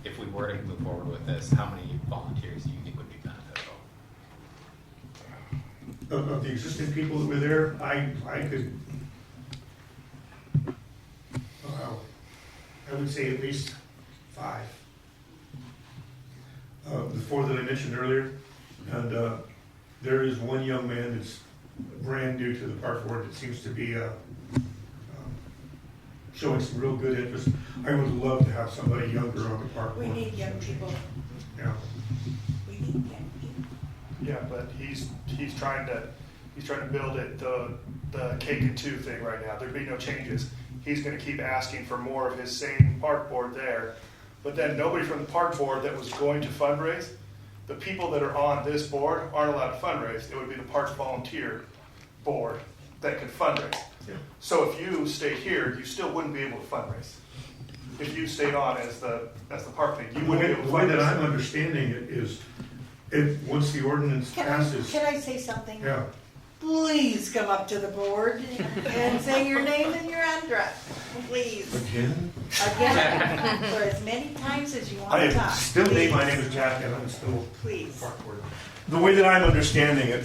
if we were to move forward with this, how many volunteers do you think would be beneficial? Of the existing people that were there, I could, wow, I would say at least 5. The 4 that I mentioned earlier, and there is one young man that's brand new to the park board that seems to be showing some real good interest. I would love to have somebody younger on the park We board. need young people. Yeah. We need young people. Yeah, but he's trying to build it the cake and 2 thing right now. There'd be no changes. He's going to keep asking for more of his same park board there, but then nobody from the park board that was going to fundraise. The people that are on this board aren't allowed to fundraise. It would be the parks volunteer board that could fundraise. Yeah. So if you stayed here, you still wouldn't be able to fundraise. If you stayed on as the park thing, you The wouldn't way, be able the to way that I'm fundraise. understanding it is, once the ordinance passes. Can I say something? Yeah. Please come up to the board and say your name and your address, please. Again? Again, for as many times as you want to I talk. still name, my please. name is Jack, and I'm still Please. park board. The way that I'm understanding it,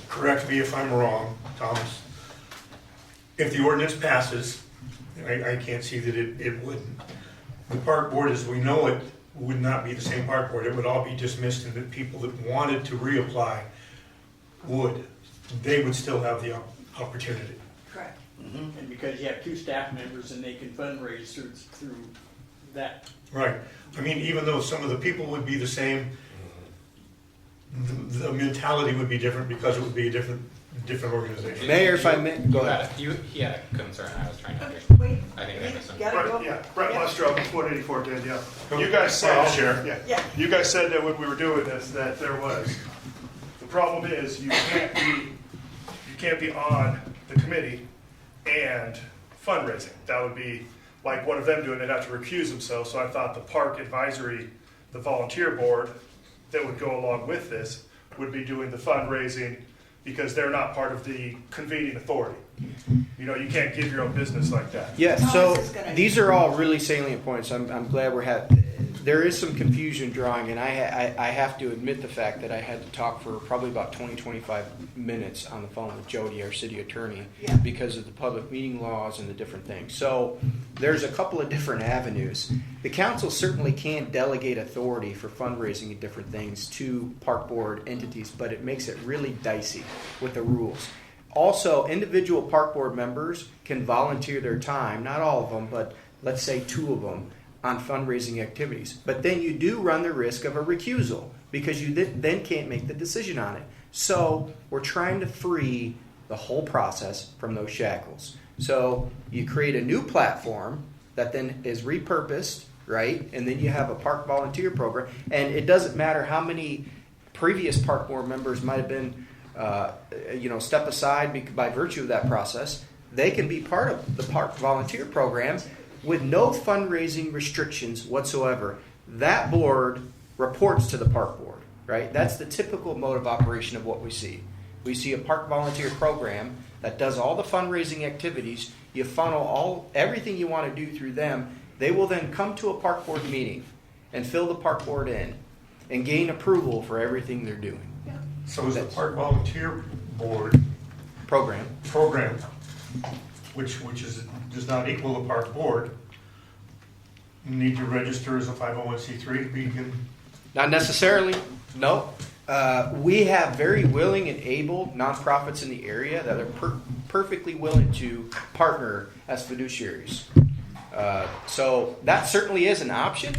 correct me if I'm wrong, Thomas, if the ordinance passes, I can't see that it wouldn't. The park board, as we know it, would not be the same park board. It would all be dismissed, and the people that wanted to reapply would. They would still have the opportunity. Correct. And because you have 2 staff members and they can fundraise through that. Right. I mean, even though some of the people would be the same, the mentality would be different because it would be a different organization. Mayor, if I may, go ahead. He had a concern. I was trying to understand. Wait, I think I wait, missed gotta go. Right, yeah, Brett Yeah. Lustro, 184 did, yeah. You guys said, I'll share. Yeah. You guys said that when we were doing this, that there was, the problem is you can't be on the committee and fundraising. That would be like one of them doing, they'd have to recuse themselves. So I thought the park advisory, the volunteer board that would go along with this would be doing the fundraising because they're not part of the convening authority. You know, you can't give your own business like that. Yeah, Thomas so is gonna- these are all really salient points. I'm glad there is some confusion drawing, and I have to admit the fact that I had to talk for probably about 20-25 minutes on the phone with Jody, our city attorney, Yeah. because of the public meeting laws and the different things. So there's a couple of different avenues. The council certainly can't delegate authority for fundraising and different things to park board entities, but it makes it really dicey with the rules. Also, individual park board members can volunteer their time, not all of them, but let's say 2 of them, on fundraising activities. But then you do run the risk of a recusal because you then can't make the decision on it. So we're trying to free the whole process from those shackles. So you create a new platform that then is repurposed, right? And then you have a park volunteer program. And it doesn't matter how many previous park board members might have been step aside by virtue of that process. They can be part of the park volunteer program with no fundraising restrictions whatsoever. That board reports to the park board, right? That's the typical mode of operation of what we see. We see a park volunteer program that does all the fundraising activities. You funnel everything you want to do through them. They will then come to a park board meeting and fill the park board in and gain approval for everything they're doing. So is the park volunteer board Program. which does not equal the park board, need to register as a 501c3 to begin? Not necessarily. No. We have very willing and able nonprofits in the area that are perfectly willing to partner as fiduciaries. So that certainly is an option.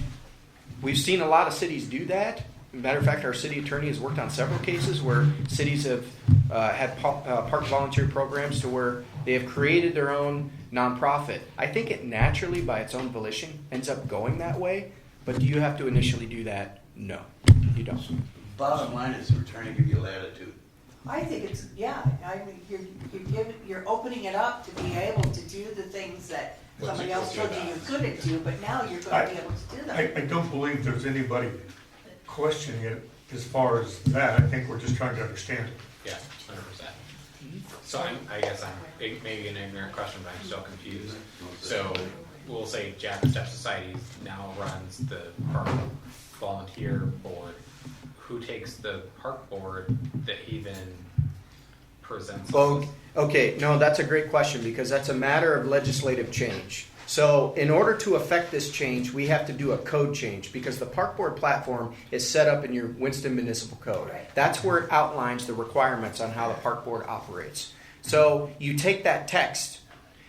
We've seen a lot of cities do that. Matter of fact, our city attorney has worked on several cases where cities have had park volunteer programs to where they have created their own nonprofit. I think it naturally, by its own volition, ends up going that way. But do you have to initially do that? No, you don't. Bottom line is we're trying to give you latitude. I think it's, yeah, I mean, you're opening it up to be able to do the things that somebody else told you you couldn't do, but now you're going to be able to do them. I don't believe there's anybody questioning it as far as that. I think we're just trying to understand it. Yeah, 100%. So I guess I'm maybe an ignorant question, but I'm still confused. So we'll say Jack Step Society now runs the park volunteer board. Who takes the park board that he then presents? Well, okay, no, that's a great question because that's a matter of legislative change. So in order to affect this change, we have to do a code change because the park board platform is set up in your Winston Municipal Code. Right. That's where it outlines the requirements on how the park board operates. So you take that text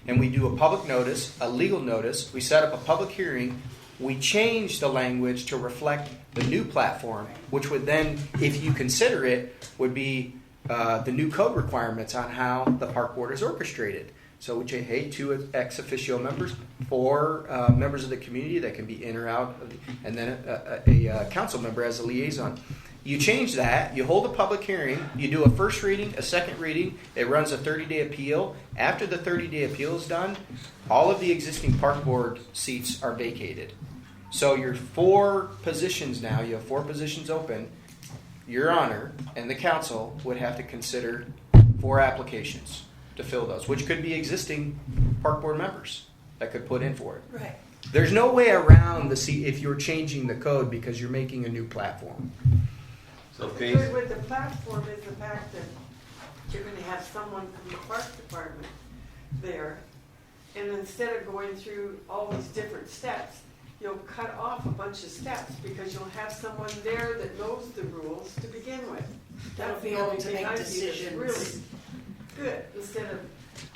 and we do a public notice, a legal notice, we set up a public hearing, we change the language to reflect the new platform, which would then, if you consider it, would be the new code requirements on how the park board is orchestrated. So we say, hey, 2 ex officio members, 4 members of the community that can be in or out, and then a council member as a liaison. You change that, you hold a public hearing, you do a first reading, a second reading, it runs a 30-day appeal. After the 30-day appeal is done, all of the existing park board seats are vacated. So your 4 positions now, you have 4 positions open, Your Honor and the council would have to consider 4 applications to fill those, which could be existing park board members that could put in for it. Right. There's no way around the seat if you're changing the code because you're making a new platform. So Good phase, with the platform is the fact that you're gonna have someone from the park department there. And instead of going through all these different steps, you'll cut off a bunch of steps because you'll have someone there that knows the rules to begin with. That'll That's be the able only to thing make I see that's decisions. really good, instead of,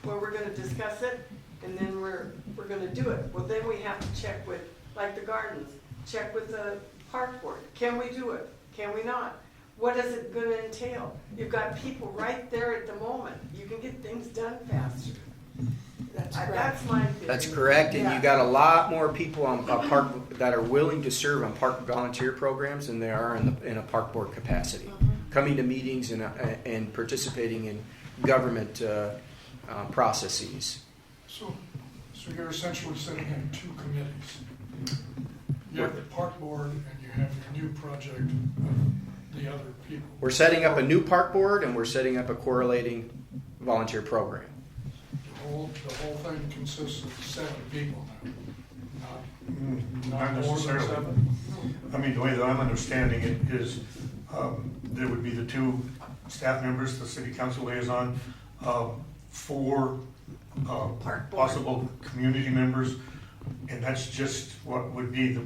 well, we're gonna discuss it, and then we're gonna do it. Well, then we have to check with, like the gardens, check with the park board. Can we do it? Can we not? What is it gonna entail? You've got people right there at the moment. You can get things done faster. That's my theory. That's correct, and Yeah. you got a lot more people on park that are willing to serve on park volunteer programs than there are in a park board capacity. Coming to meetings and participating in government processes. So you're essentially setting up two committees. You have the park board and you have your new project of the other people. We're setting up a new park board and we're setting up a correlating volunteer program. The whole thing consists of 7 people now, Not not more than necessarily. 7. I mean, the way that I'm understanding it is, there would be the 2 staff members, the city council liaison, 4 Park board. possible community members, and that's just what would be the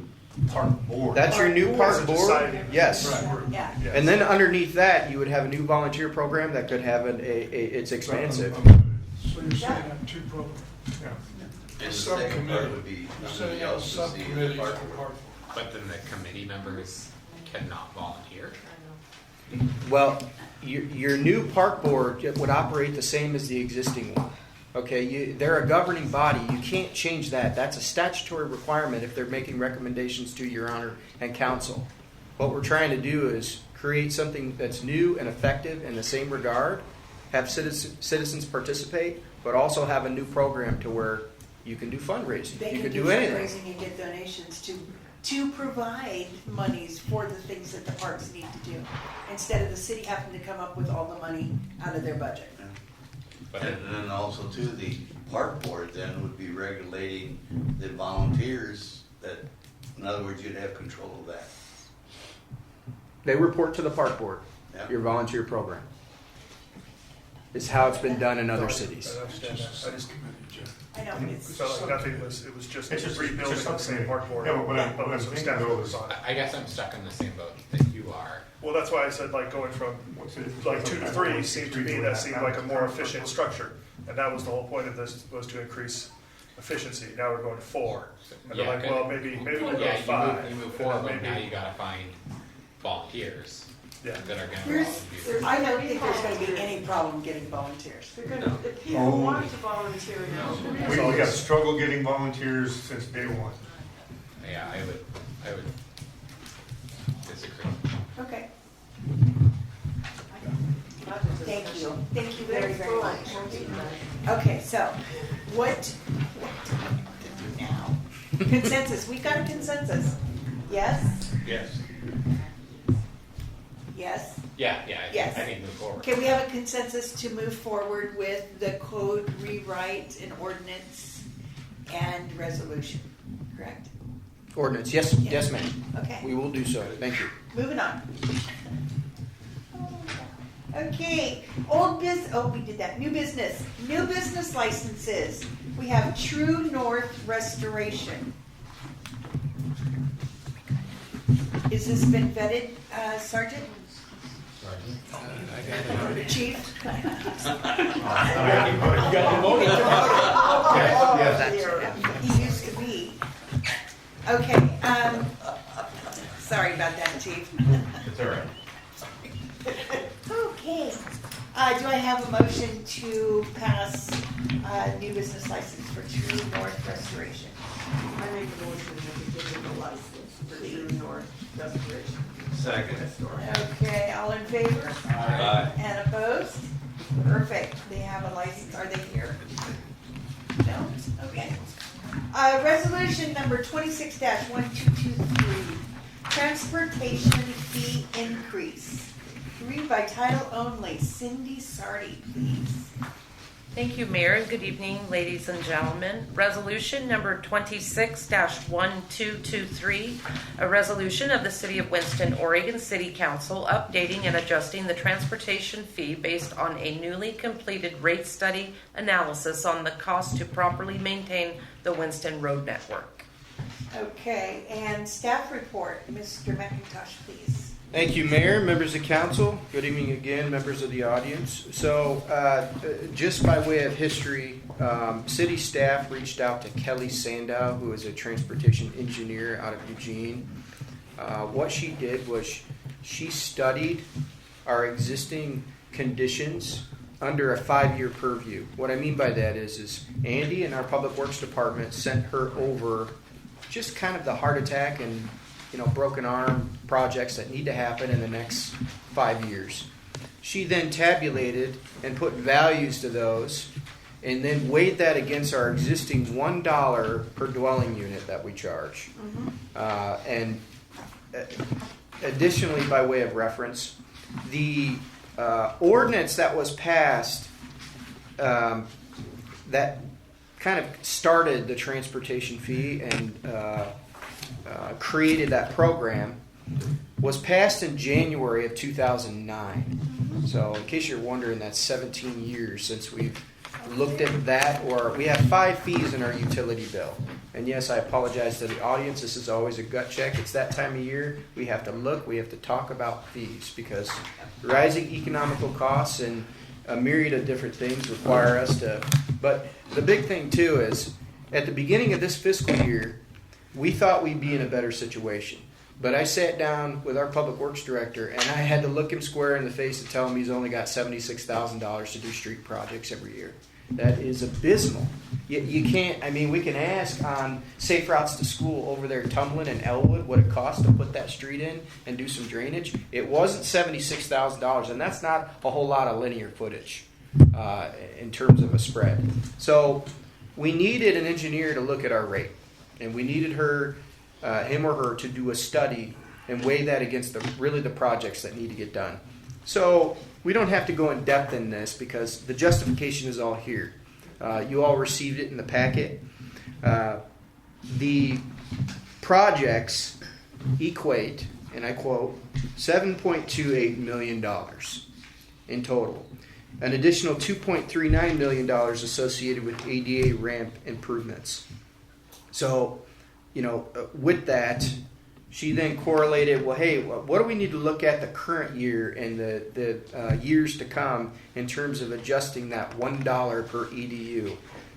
park board. That's your new park As a board? deciding- Yes. Right. Yeah. Yes. And then underneath that, you would have a new volunteer program that could have it's expansive. So you're setting up 2 programs. Yeah. And the second part would be You're somebody setting up else to see subcommittees the for park the board. park board. But then the committee members cannot volunteer. Well, your new park board would operate the same as the existing one. Okay, they're a governing body. You can't change that. That's a statutory requirement if they're making recommendations to your honor and council. What we're trying to do is create something that's new and effective in the same regard, have citizens participate, but also have a new program to where you can do fundraising. They You can can do do anything. fundraising and get donations to provide monies for the things that the parks need to do, instead of the city having to come up with all the money out of their budget. But And then also too, the park board then would be regulating the volunteers that, in other words, you'd have control of that. They report to the park board, Yeah. your volunteer program. Is how it's been done in other cities. I understand that. I just, I know, it it's, felt like nothing was, it was just It's just rebuilding the something. same park board. Yeah, but what I'm with some thinking staff though members is- on it. I guess I'm stuck in the same boat that you are. Well, that's why I said like going from like 2 to 3 seemed to me, that seemed like a more efficient structure. And that was the whole point of this, was to increase efficiency. Now we're going to 4. And they're Yeah, like, good. well, maybe we'll go Yeah, to 5. you move And forward, then but now maybe- you gotta find volunteers Yeah. that are gonna There's- volunteer. I don't think there's gonna be any problem getting volunteers. They're gonna, if people Oh. want to volunteer, We got struggled getting volunteers since day one. Yeah, I would disagree. Okay, thank you very, very much. Okay, so, what do we do now? Consensus, we've got a consensus. Yes? Yes. Yes? Yeah, Yes. I think move forward. Okay, we have a consensus to move forward with the code rewrite and ordinance and resolution, correct? Ordinance, yes ma'am. Okay, We will do so, thank you. moving on. Okay, we did that, new business licenses. We have True North Restoration. Is this been vetted, Sergeant? Chief? He used to be. Okay, sorry about that, Chief. It's all right. Okay, do I have a motion to pass, new business license for True North Restoration? I make a motion that we give them a license for True North Restoration. Second. Okay, all in favor? Aye. And opposed? Perfect, they have a license, are they here? No, okay. Resolution number 26-1223, transportation fee increase. Read by title only. Cindy Sardi, please. Thank you, Mayor, and good evening, ladies and gentlemen. Resolution number 26-1223, a resolution of the City of Winston, Oregon City Council updating and adjusting the transportation fee based on a newly completed rate study analysis on the cost to properly maintain the Winston Road network. Okay, and staff report, Mr. McIntosh, please. Thank you, Mayor, members of council. Good evening again, members of the audience. So, just by way of history, city staff reached out to Kelly Sandow, who is a transportation engineer out of Eugene. What she did was she studied our existing conditions under a 5-year purview. What I mean by that is Andy and our Public Works Department sent her over just kind of the heart attack and broken arm projects that need to happen in the next 5 years. She then tabulated and put values to those and then weighed that against our existing $1 per dwelling unit that we charge. And additionally, by way of reference, the ordinance that was passed that kind of started the transportation fee and created that program was passed in January of 2009. So in case you're wondering, that's 17 years since we've looked at that, or we have 5 fees in our utility bill. And yes, I apologize to the audience. This is always a gut check. It's that time of year. We have to look. We have to talk about fees because rising economical costs and a myriad of different things require us to. But the big thing, too, is at the beginning of this fiscal year, we thought we'd be in a better situation. But I sat down with our Public Works Director, and I had to look him square in the face and tell him he's only got $76,000 to do street projects every year. That is abysmal. You can't, we can ask on Safe Routes to School over there in Tumblin and Elwood what it costs to put that street in and do some drainage. It wasn't $76,000, and that's not a whole lot of linear footage in terms of a spread. So we needed an engineer to look at our rate, and we needed him or her to do a study and weigh that against the projects that need to get done. So we don't have to go in depth in this because the justification is all here. You all received it in the packet. The projects equate, and I quote, $7.28 million in total. An additional $2.39 million associated with ADA ramp improvements. So, with that, she then correlated, well, hey, what do we need to look at the current year and the years to come in terms of adjusting that $1 per EDU?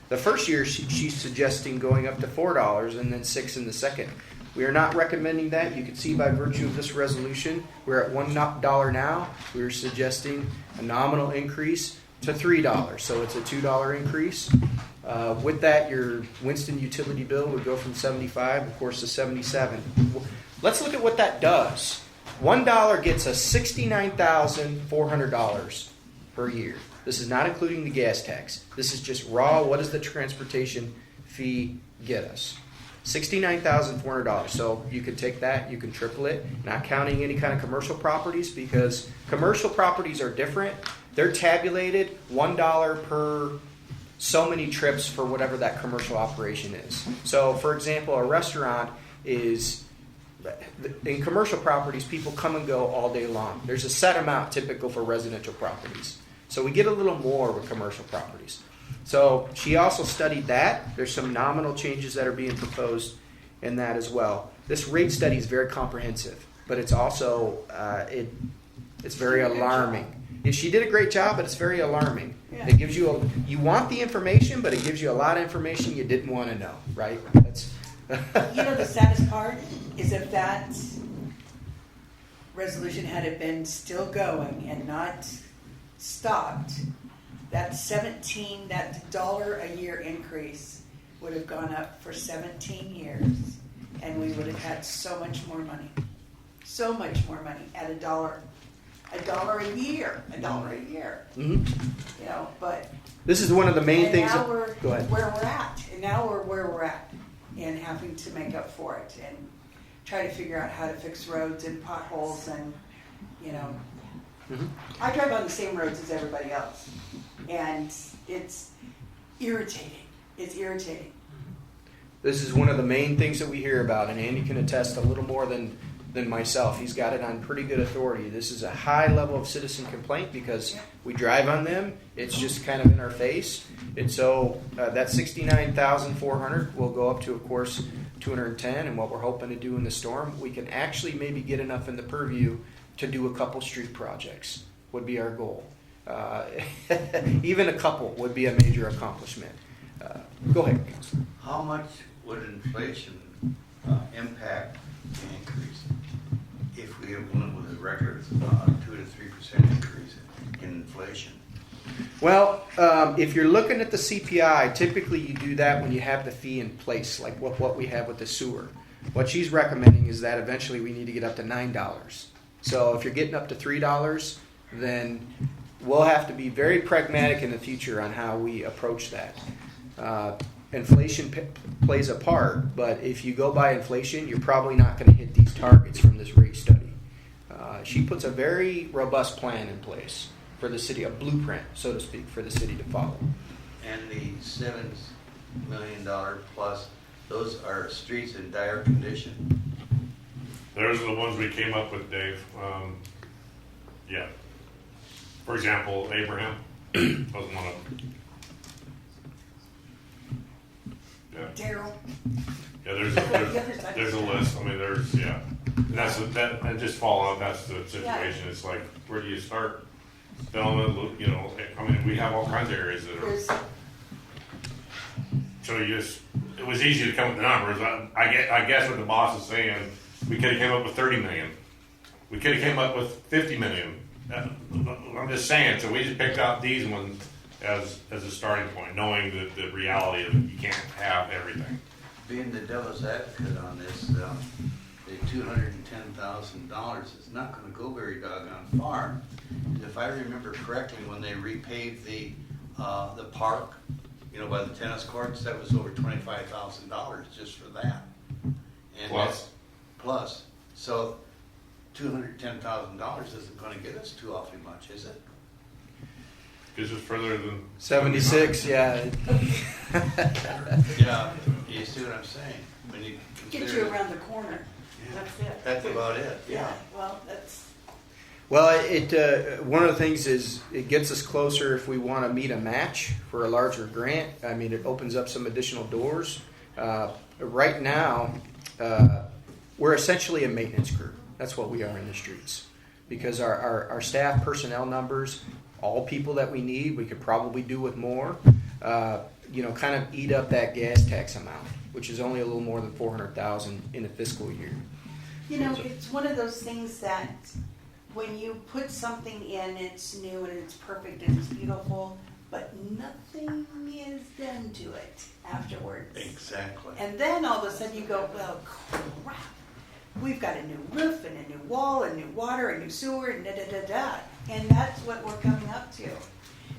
The first year, she's suggesting going up to $4 and then $6 in the second. We are not recommending that. You can see by virtue of this resolution, we're at $1 now. We're suggesting a nominal increase to $3. So it's a $2 increase. With that, your Winston utility bill would go from $75, of course, to $77. Let's look at what that does. $1 gets us $69,400 per year. This is not including the gas tax. This is just raw. What does the transportation fee get us? $69,400. So you could take that, you can triple it, not counting any kind of commercial properties because commercial properties are different. They're tabulated $1 per so many trips for whatever that commercial operation is. So, for example, a restaurant is, in commercial properties, people come and go all day long. There's a set amount typical for residential properties. So we get a little more with commercial properties. So she also studied that. There's some nominal changes that are being proposed in that as well. This rate study is very comprehensive, but it's also, it's very alarming. Yeah, she did a great job, but it's very alarming. Yeah. It gives you you want the information, but it gives you a lot of information you didn't want to know, right? That's the saddest part is if that resolution had it been still going and not stopped, that $1 a year increase would have gone up for 17 years, and we would have had so much more money at $1 a year. Mm-hmm. But this is one of the main things. Now we're go ahead. Where we're at, and now we're where we're at, and having to make up for it and try to figure out how to fix roads and potholes and Mm-hmm. I drive on the same roads as everybody else, and it's irritating. This is one of the main things that we hear about, and Andy can attest a little more than myself. He's got it on pretty good authority. This is a high level of citizen complaint because we drive on them. It's just kind of in our face. And so that $69,400 will go up to, of course, 210, and what we're hoping to do in the storm, we can actually maybe get enough in the purview to do a couple street projects, would be our goal. Even a couple would be a major accomplishment. Go ahead, Councilor. How much would inflation impact the increase if we went with a record 2 to 3% increase in inflation? Well, if you're looking at the CPI, typically you do that when you have the fee in place, like what we have with the sewer. What she's recommending is that eventually we need to get up to $9. So if you're getting up to $3, then we'll have to be very pragmatic in the future on how we approach that. Inflation plays a part, but if you go by inflation, you're probably not going to hit these targets from this rate study. She puts a very robust plan in place for the city, a blueprint, so to speak, for the city to follow. And the $7 million plus, those are streets in dire condition? Those are the ones we came up with, Dave. Yeah. For example, Abraham wasn't one of them. Yeah. Daryl. Yeah, there's a list. I mean, and just follow up. That's the situation. It's like, where do you start? Filming, I mean, we have all kinds of areas that are. So it was easy to come with the numbers. I guess what the boss is saying, we could have came up with 30 million. We could have came up with 50 million. I'm just saying. So we just picked out these ones as a starting point, knowing the reality of it. You can't have everything. Being the devil's advocate on this, the $210,000 is not going to go very doggone far. If I remember correctly, when they repaved the park, by the tennis courts, that was over $25,000 just for that. And plus. So $210,000 isn't going to get us too awfully much, is it? Is it further than 76? Yeah. Yeah, you see what I'm saying? When you Get you around the corner. Yeah, That's it. that's about it. Yeah. Well, that's. Well, one of the things is it gets us closer if we want to meet a match for a larger grant. I mean, it opens up some additional doors. Right now, we're essentially a maintenance crew. That's what we are in the streets. Because our staff personnel numbers, all people that we need, we could probably do with more, kind of eat up that gas tax amount, which is only a little more than $400,000 in a fiscal year. It's one of those things that when you put something in, it's new and it's perfect and it's beautiful, but nothing is done to it afterwards. Exactly. And then all of a sudden you go, well, crap. We've got a new roof and a new wall, a new water, a new sewer, and da-da-da-da. And that's what we're coming up to.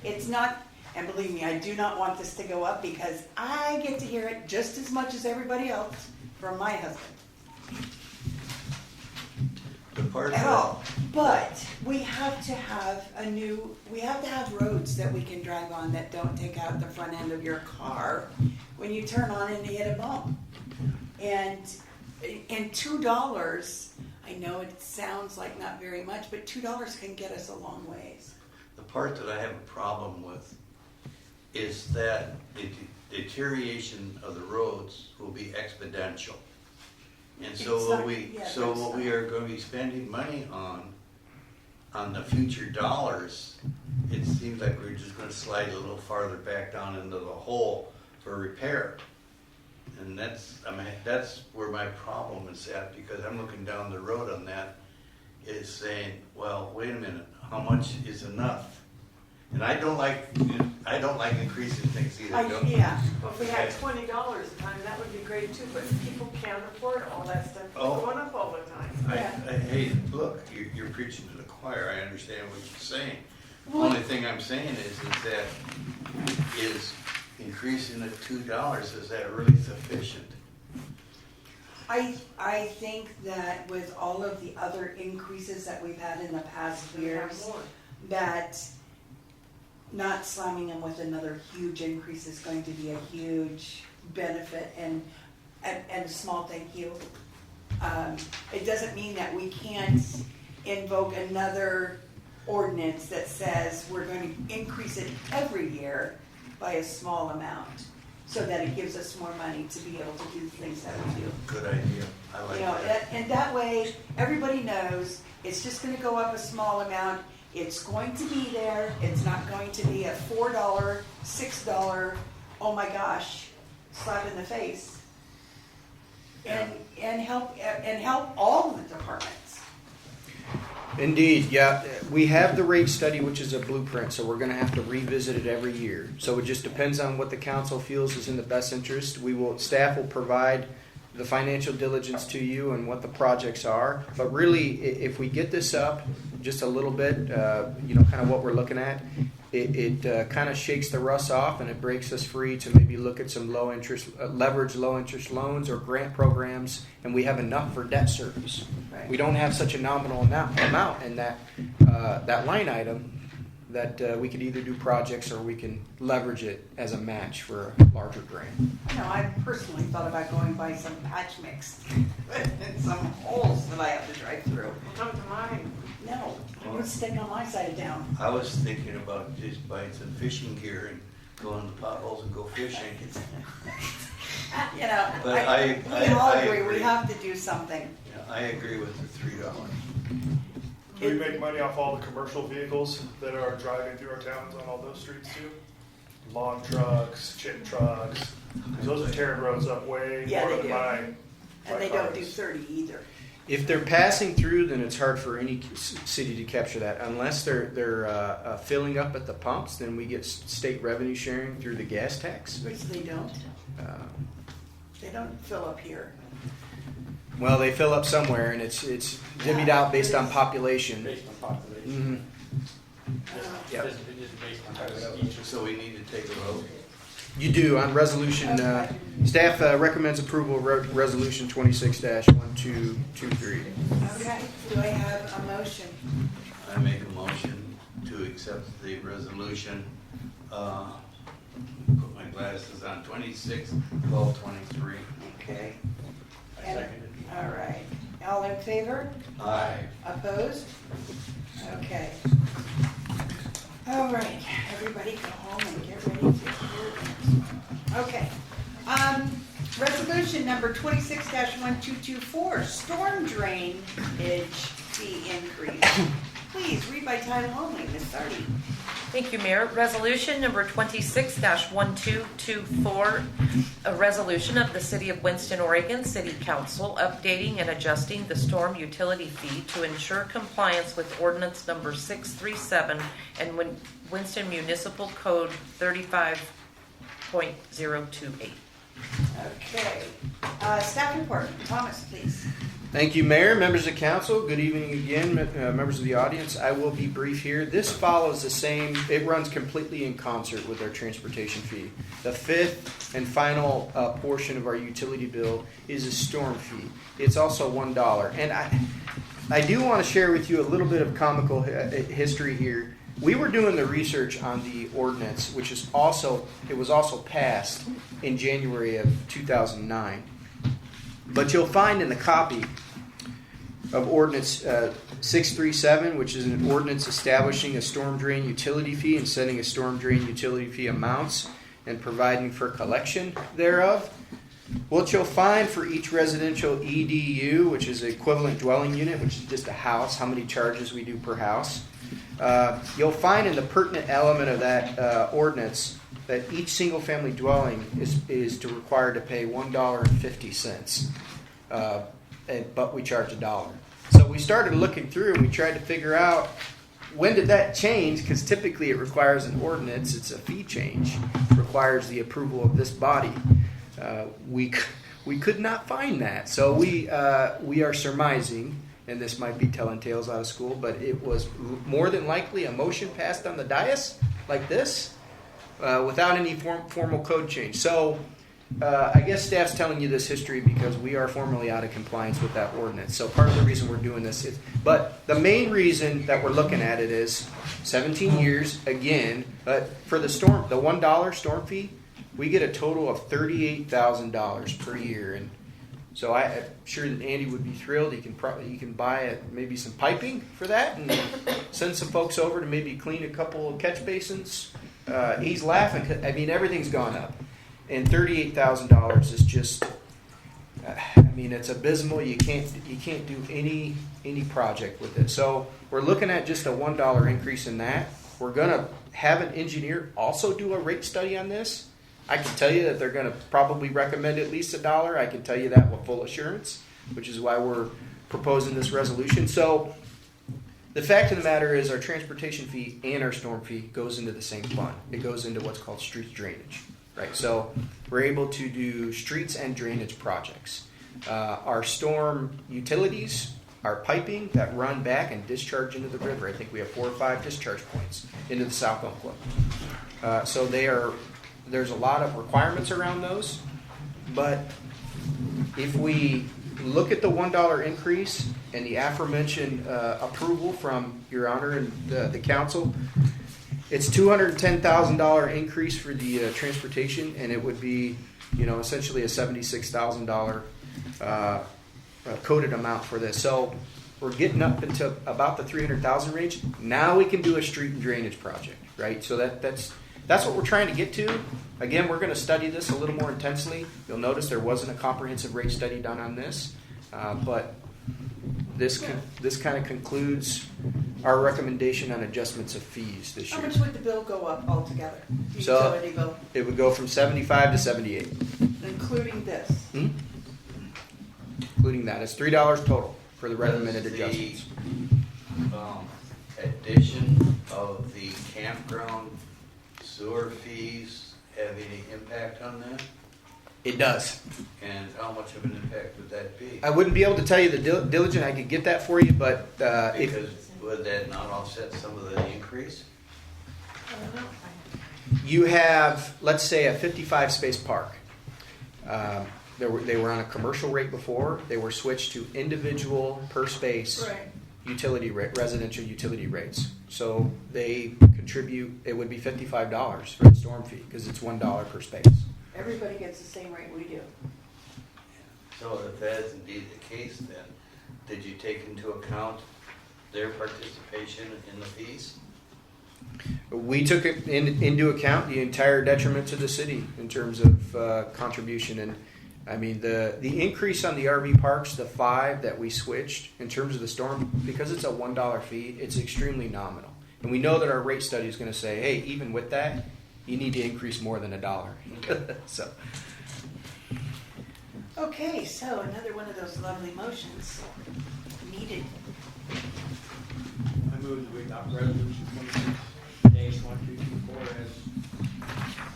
It's not, and believe me, I do not want this to go up because I get to hear it just as much as everybody else from my husband. At all. But we have to have roads that we can drive on that don't take out the front end of your car when you turn on and hit a bump. And $2, I know it sounds like not very much, but $2 can get us a long ways. The part that I have a problem with is that the deterioration of the roads will be exponential. And so what we are going to be spending money on the future dollars, it seems like we're just going to slide a little farther back down into the hole for repair. And that's where my problem is at, because I'm looking down the road on that, is saying, well, wait a minute, how much is enough? And I don't like increasing things either. Yeah, well, if we had $20 a time, that would be great too, but people can't afford all that stuff. It's going up all the time. Hey, look, you're preaching to the choir. I understand what you're saying. The only thing I'm saying is increasing it $2, is that really sufficient? I think that with all of the other increases that we've had in the past years, that not slamming them with another huge increase is going to be a huge benefit, and a small thank you. It doesn't mean that we can't invoke another ordinance that says we're going to increase it every year by a small amount. so that it gives us more money to be able to do the things that we do. Good idea. I like You know, that. and that way, everybody knows it's just gonna go up a small amount. It's going to be there. It's not going to be a $4, $6, oh my gosh, slap in the face. And help all of the departments. Indeed, yeah. We have the rate study, which is a blueprint, so we're going to have to revisit it every year. So it just depends on what the council feels is in the best interest. Staff will provide the financial diligence to you and what the projects are. But really, if we get this up just a little bit, kind of what we're looking at, it kind of shakes the rust off and it breaks us free to maybe look at some low interest loans or grant programs, and we have enough for debt service. Right. We don't have such a nominal amount in that line item that we could either do projects or we can leverage it as a match for a larger grant. You know, I personally thought about going by some patch mix and some holes that I have to drive through. Come to mine. No, I would stick on my side of town. I was thinking about just buying some fishing gear and go in the potholes and go fishing. You know, But we can all I agree, we agree. have to do something. Yeah, I agree with the $3. Do we make money off all the commercial vehicles that are driving through our towns on all those streets too? Lawn trucks, chip trucks, 'cause those are tearing roads up way Yeah, more they than do. my And they don't do cars. 30 either. If they're passing through, then it's hard for any city to capture that. Unless they're filling up at the pumps, then we get state revenue sharing through the gas tax. Which they don't. Uh, They don't fill up here. Well, they fill up somewhere, and it's divvied out based on population. Based on population. Yep. It is based on population. So we need to take a vote. You do on resolution. Staff recommends approval of resolution 26-1223. Okay, do I have a motion? I make a motion to accept the resolution. Put my glasses on, 26-1223. Okay. I And- second it. All right. All in favor? Aye. Opposed? Okay. All right, everybody go home and get ready to hear this. Okay. Resolution number 26-1224, storm drainage fee increase. Please read by title only, Ms. Sardi. Thank you, Mayor. Resolution number 26-1224, a resolution of the City of Winston, Oregon City Council updating and adjusting the storm utility fee to ensure compliance with ordinance number 637 and Winston Municipal Code 35.028. Okay. Staff report, Thomas, please. Thank you, Mayor, members of council. Good evening again, members of the audience. I will be brief here. This follows the same, it runs completely in concert with our transportation fee. The fifth and final portion of our utility bill is a storm fee. It's also $1. And I do want to share with you a little bit of comical history here. We were doing the research on the ordinance, which is also, it was also passed in January of 2009. But you'll find in the copy of Ordinance 637, which is an ordinance establishing a storm drain utility fee and setting a storm drain utility fee amounts and providing for collection thereof. What you'll find for each residential EDU, which is an equivalent dwelling unit, which is just a house, how many charges we do per house, you'll find in the pertinent element of that ordinance that each single-family dwelling is required to pay $1.50, but we charge $1. So we started looking through and we tried to figure out when did that change, because typically it requires an ordinance, it's a fee change, requires the approval of this body. We could not find that, so we are surmising, and this might be telling tales out of school, but it was more than likely a motion passed on the dais like this, without any formal code change. So I guess staff's telling you this history because we are formally out of compliance with that ordinance. So part of the reason we're doing this is, but the main reason that we're looking at it is 17 years again, but for the $1 storm fee, we get a total of $38,000 per year. And so I'm sure that Andy would be thrilled. You can buy maybe some piping for that and send some folks over to maybe clean a couple of catch basins. He's laughing. I mean, everything's gone up. And $38,000 is just, I mean, it's abysmal. You can't do any project with it. So we're looking at just a $1 increase in that. We're gonna have an engineer also do a rate study on this. I can tell you that they're gonna probably recommend at least $1. I can tell you that with full assurance, which is why we're proposing this resolution. So the fact of the matter is our transportation fee and our storm fee goes into the same fund. It goes into what's called street drainage, right? So we're able to do streets and drainage projects. Our storm utilities, our piping that run back and discharge into the river. I think we have 4 or 5 discharge points into the South Umpqua. So there's a lot of requirements around those, but if we look at the $1 increase and the aforementioned approval from Your Honor and the council, it's $210,000 increase for the transportation, and it would be, essentially a $76,000 coded amount for this. So we're getting up into about the $300,000 range. Now we can do a street and drainage project, right? So that's what we're trying to get to. Again, we're going to study this a little more intensely. You'll notice there wasn't a comprehensive rate study done on this, but this kind of concludes our recommendation on adjustments of fees this How year. much would the bill go up altogether? The So- utility bill, It would go from 75 to 78, including this. including that. It's $3 total for the recommended Does adjustments. Addition of the campground sewer fees have any impact on that? It does. And how much of an impact would that be? I wouldn't be able to tell you the diligent. I could get that for you, but if Because would that not offset some of the increase? you have, let's say, a 55 space park. They were on a commercial rate before. They were switched to individual per space utility rate, residential utility rates. So they contribute. It would be $55 for the storm fee because it's $1 per space. Everybody gets the same rate we do. So if that is indeed the case, then did you take into account their participation in the fees? We took it into account the entire detriment to the city in terms of contribution, and I mean the increase on the RV parks, the 5 that we switched in terms of the storm, because it's a $1 fee, it's extremely nominal, and we know that our rate study is going to say, hey, even with that, you need to increase more than $1. So. Okay, so another one of those lovely motions needed. I move that we adopt resolution 26-1224 as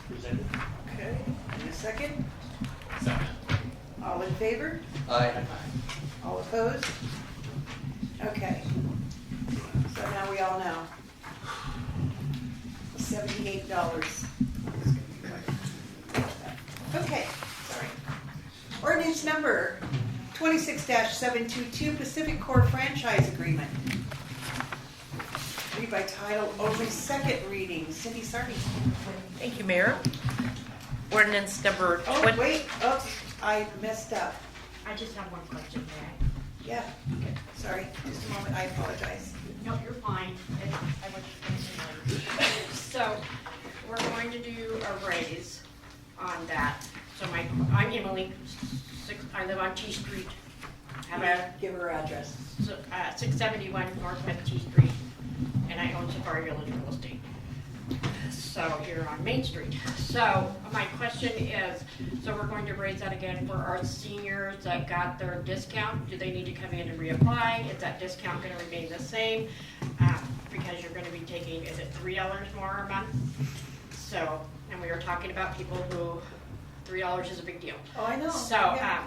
presented. Okay, and a second? Second. All in favor? Aye. All opposed? Okay. So now we all know. $78. Okay, sorry. Ordinance number 26-722, Pacific Core Franchise Agreement. Read by title only, second reading. Cindy Sardi. Thank you, Mayor. Ordinance number Oh, 20. wait, oops, I messed up. I just have one question, may Yeah, sorry, just a moment, I apologize. I? No, you're fine. I was just going to say. So, we're going to do a raise on that. So I'm Emily, I live on T Street. Have a Give her address. 671 Northwest T Street, and I own Safari Village Real Estate. So here on Main Street. So my question is, so we're going to raise that again for our seniors that got their discount. Do they need to come in and reapply? Is that discount going to remain the same? Because you're going to be taking, is it $3 more a month? So, and we were talking about people who $3 is a big deal. Oh, I know. So Yeah.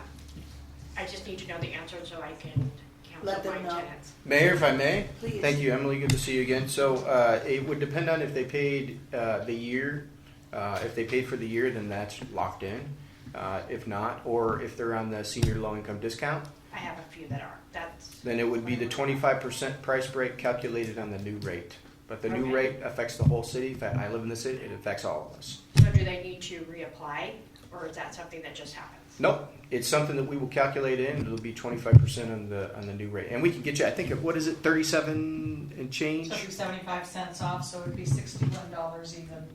I just need to know the answer so I can Let counsel them my know. tenants. Mayor, if I may? Please. Thank you, Emily. Good to see you again. So it would depend on if they paid the year. If they paid for the year, then that's locked in. If not, or if they're on the senior low-income discount, I have a few that are. That's then it would be the 25% price break calculated on the new rate. But the new Okay. rate affects the whole city. In fact, I live in the city. It affects all of us. So do they need to reapply, or is that something that just happens? Nope, it's something that we will calculate in. It'll be 25% on the new rate, and we can get you. I think what is it, 37 and change? So it'd be 75 cents off, so it'd be $61 even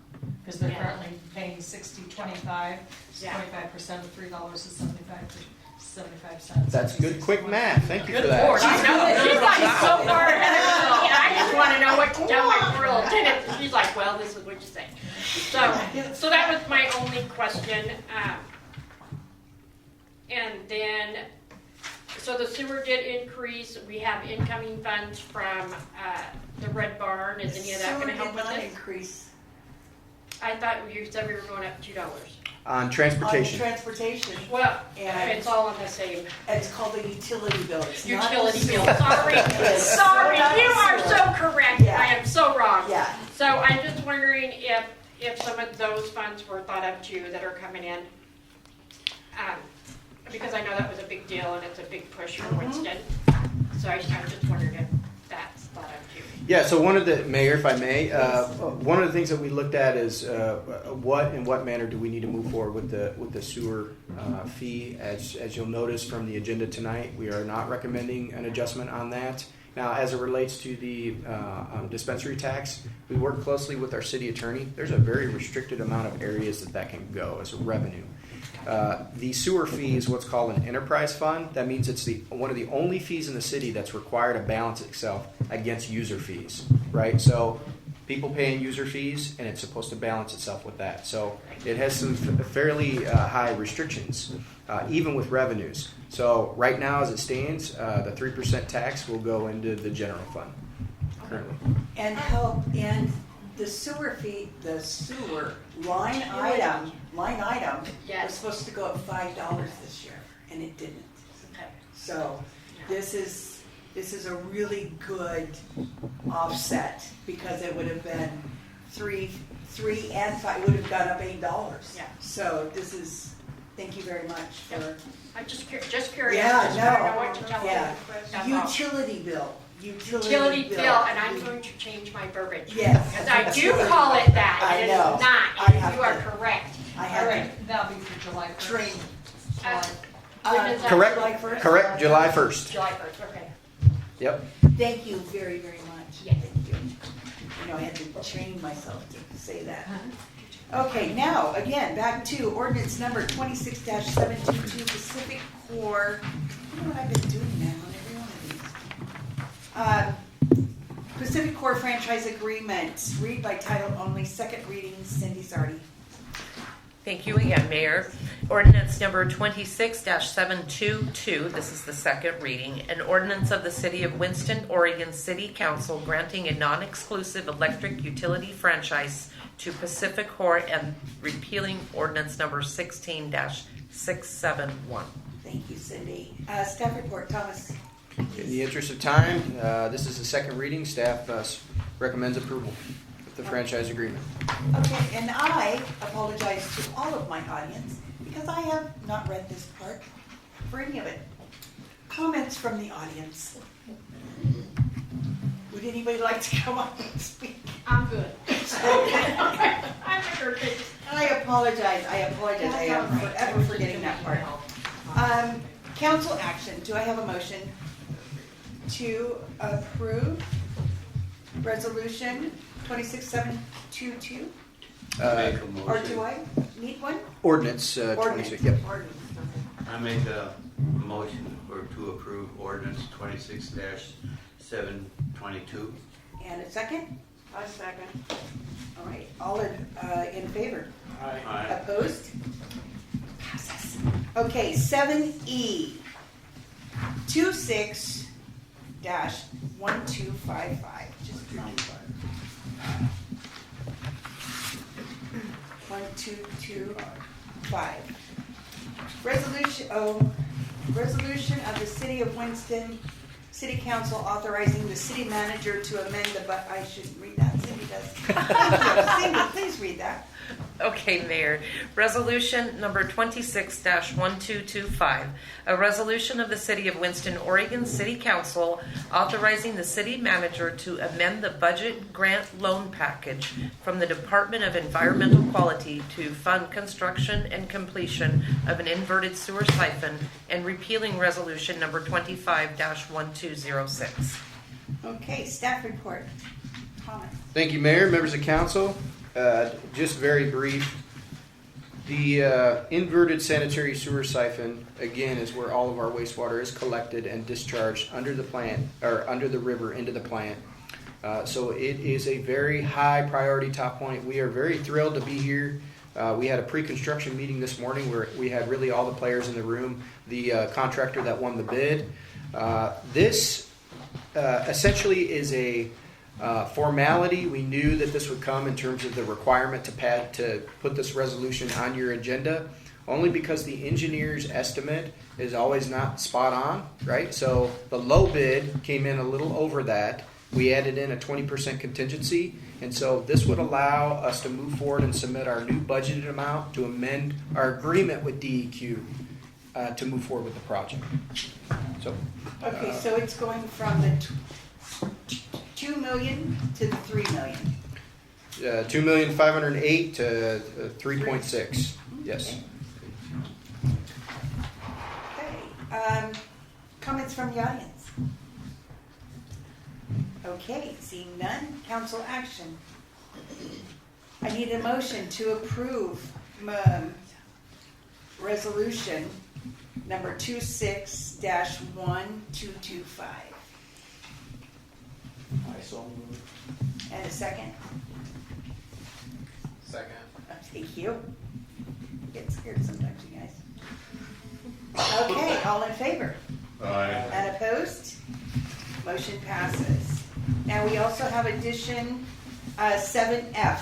because they're Yeah. currently paying 60-25, Yeah. 25% of $3 is 75 cents. That's good, quick math. Thank you for Good that. Lord, I know, she's like so far ahead of me, I just wanna know what to tell my poor little tenant, she's like, well, this is what you say. So that was my only question, and then, so the sewer did increase, we have incoming funds from, the Red Barn, is any of that gonna help with Sewer did not this? increase I thought you said we were going up $2. On on transportation. transportation. Well, And- it's all on the same It's called the utility bill. It's not the utility bill. sewer. Sorry, Yes. sorry, Not you the are sewer. so correct. Yeah. I am so wrong. Yeah. So I'm just wondering if some of those funds were thought of too that are coming in. Because I know that was a big deal and it's a big push for Winston. So I'm just wondering if that's thought of too. Yeah, so one of the, Mayor, if I may, one of the things that we looked at is in what manner do we need to move forward with the sewer fee? As you'll notice from the agenda tonight, we are not recommending an adjustment on that. Now, as it relates to the dispensary tax, we work closely with our city attorney. There's a very restricted amount of areas that can go as a revenue. The sewer fee is what's called an enterprise fund. That means it's one of the only fees in the city that's required to balance itself against user fees, right? So people paying user fees, and it's supposed to balance itself with that. So it has some fairly high restrictions, even with revenues. So right now, as it stands, the 3% tax will go into the general fund currently. And the sewer fee, the sewer line item was Yes. supposed to go up $5 this year, and it didn't. Okay. So this is a really good offset, because it would have been three and five, it would have gone up $8. Yeah. So thank you very much for. I'm just curious. Just want to Yeah, know what to tell yeah. them. That's all. Utility bill. Utility bill, and I'm going to change my verbiage. Yes. Because I do call it that, I and know. it's not, I and have you are to- correct. I All have right, that'll be for July 1st. train. When is that? Correct. July 1st? Correct, July 1st. July 1st, okay. Yep. Thank you very, very much. Yeah. Thank you. You know, I had to train myself to say that. Okay, now, again, back to ordinance number 26-722, Pacific Core. You know what I've been doing now on every one of these? Pacific Core franchise agreement, read by title only, second reading, Cindy Zardi. Thank you again, Mayor. Ordinance number 26-722, this is the second reading. An ordinance of the City of Winston, Oregon City Council granting a non-exclusive electric utility franchise to Pacific Core and repealing ordinance number 16-671. Thank you, Cindy. Staff report, Thomas. In the interest of time, this is the second reading. Staff recommends approval of the franchise agreement. Okay, and I apologize to all of my audience because I have not read this part for any of it. Comments from the audience. Would anybody like to come up and speak? I'm good. I'm sure. I apologize. I am forever forgetting that part. Council action. Do I have a motion to approve resolution 26722? Make a Or motion. do I need one? Ordinance 26. Yep. Ordinance. I make a motion to approve ordinance 26-722. And a second? I second. All right, all in favor? Aye. Opposed? Passes. Okay, 7E, 26-1255. Just 1225. Resolution of the City of Winston, City Council authorizing the city manager to amend I shouldn't read that, Cindy does. Thank you. Cindy, please read that. Okay, Mayor. Resolution number 26-1225, a resolution of the City of Winston, Oregon City Council authorizing the city manager to amend the budget grant loan package from the Department of Environmental Quality to fund construction and completion of an inverted sewer siphon and repealing resolution number 25-1206. Okay, staff report. Comments? Thank you, Mayor, members of council. Just very brief. The inverted sanitary sewer siphon, again, is where all of our wastewater is collected and discharged under the plant, or under the river into the plant. So it is a very high priority top point. We are very thrilled to be here. We had a pre-construction meeting this morning where we had really all the players in the room, the contractor that won the bid. This essentially is a formality. We knew that this would come in terms of the requirement to put this resolution on your agenda, only because the engineer's estimate is always not spot on, right? So the low bid came in a little over that. We added in a 20% contingency, and so this would allow us to move forward and submit our new budgeted amount to amend our agreement with DEQ to move forward with the project. So, Okay, so it's going from the 2 million to the 3 million. 2,508,000 to 3.6. Yes. Okay, comments from the audience? Okay, seeing none, council action. I need a motion to approve resolution number 26-1225. I so moved. And a second? Second. Thank you. Get scared sometimes, you guys. Okay, all in favor? Aye. And opposed? Motion passes. Now, we also have addition 7F,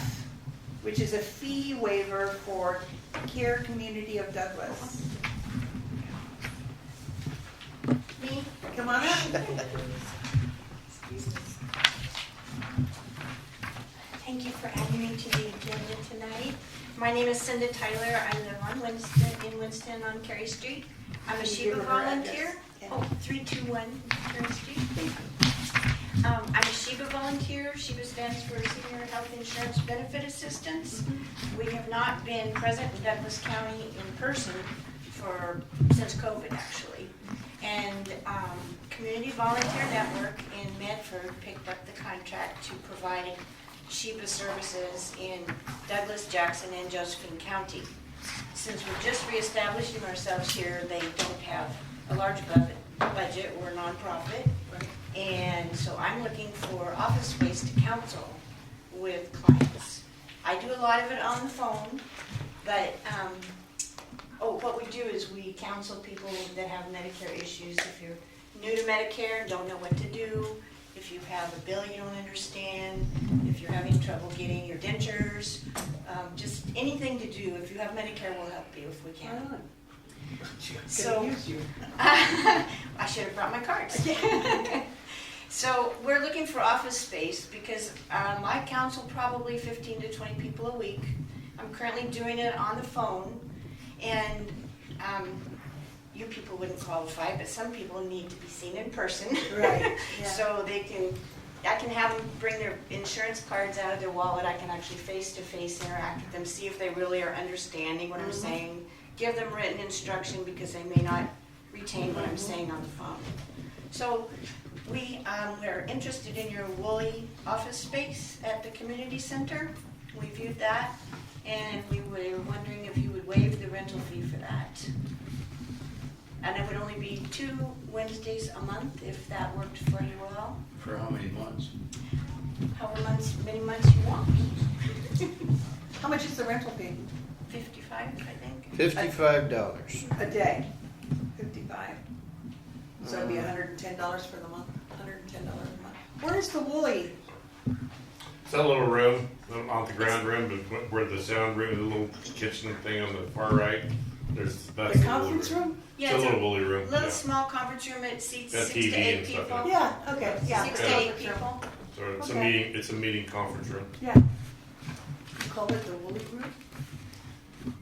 which is a fee waiver for Care Community of Douglas. Me? Come on up. Thank you for adding me to the agenda tonight. My name is Cinda Tyler. I live on Winston, in Winston on Cary Street. I'm a Sheba volunteer. Oh, 321 Cary Street. I'm a Sheba volunteer. Sheba stands for Senior Health Insurance Benefit Assistance. We have not been present in Douglas County in person since COVID, actually. And Community Volunteer Network in Medford picked up the contract to provide Sheba services in Douglas, Jackson, and Josephine County. Since we're just reestablishing ourselves here, they don't have a large budget. We're a nonprofit. And so I'm looking for office space to counsel with clients. I do a lot of it on the phone, but what we do is we counsel people that have Medicare issues. If you're new to Medicare and don't know what to do, if you have a bill you don't understand, if you're having trouble getting your dentures, just anything to do. If you have Medicare, we'll help you if we can. So I should have brought my cards. So we're looking for office space because I counsel probably 15 to 20 people a week. I'm currently doing it on the phone, and you people wouldn't qualify, but some people need to be seen in person. Right. Yeah. So I can have them bring their insurance cards out of their wallet. I can actually face-to-face interact with them, see if they really are understanding what I'm saying, give them written instruction because they may not retain what I'm saying on the phone. So we're interested in your Woolley office space at the community center. We viewed that, and we were wondering if you would waive the rental fee for that. And it would only be 2 Wednesdays a month if that worked for you all. For how many months? However many months you want. How much is the rental fee? $55, I think. $55. A day. 55. So it'd be $110 for the month. $110 a month. Where's the Woolley? It's that little room, off the ground room, but where the sound room, the little kitchen thing on the far right. That's The conference room? Yeah, it's a little woolly room. Little Yeah. small conference room. It seats Got 6 to TV 8 and stuff people. in it. Yeah, okay, yeah. 6 to 8 people. So it's Okay. a meeting. It's a meeting conference room. Yeah. You call it the Woolley Group?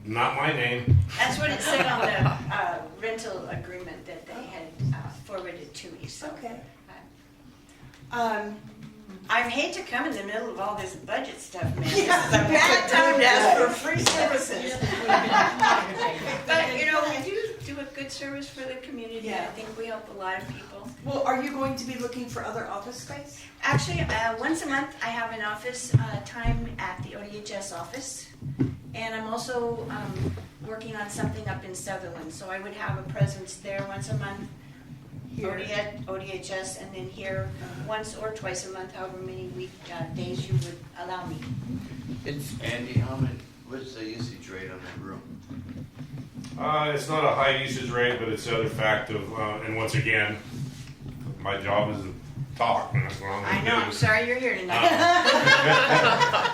Not my name. That's what it said on the rental agreement that they had forwarded to me. So. Okay. I hate to come in the middle of all this budget stuff, man. This is a Yeah, bad time to ask for right. free services. But, we do do a good service for the community. Yeah. I think we help a lot of people. Well, are you going to be looking for other office space? Actually, once a month, I have an office time at the ODHS office. And I'm also working on something up in Sutherland, so I would have a presence there once a month. Here. ODHS, and then here once or twice a month, however many days you would allow me. Andy, what's the usage rate on that room? It's not a high usage rate, but it's the other fact of, and once again, my job is to talk, and that's what I'm I going know, to do. I'm sorry you're here tonight.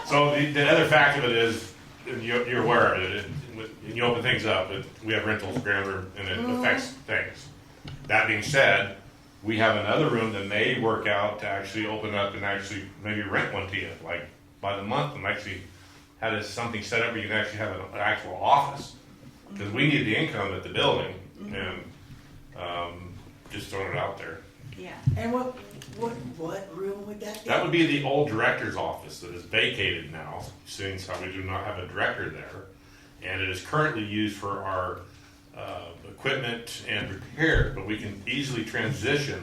So the other fact of it is, and you're aware of it, and you open things up, we have rentals, grammar, and it affects things. That being said, we have another room that may work out to actually open up and actually maybe rent one to you, like by the month, and actually have something set up where you can actually have an actual office. Because we need the income at the building, and just throwing it out there. Yeah. And what room would that be? That would be the old director's office that is vacated now, since we do not have a director there. And it is currently used for our equipment and repair, but we can easily transition,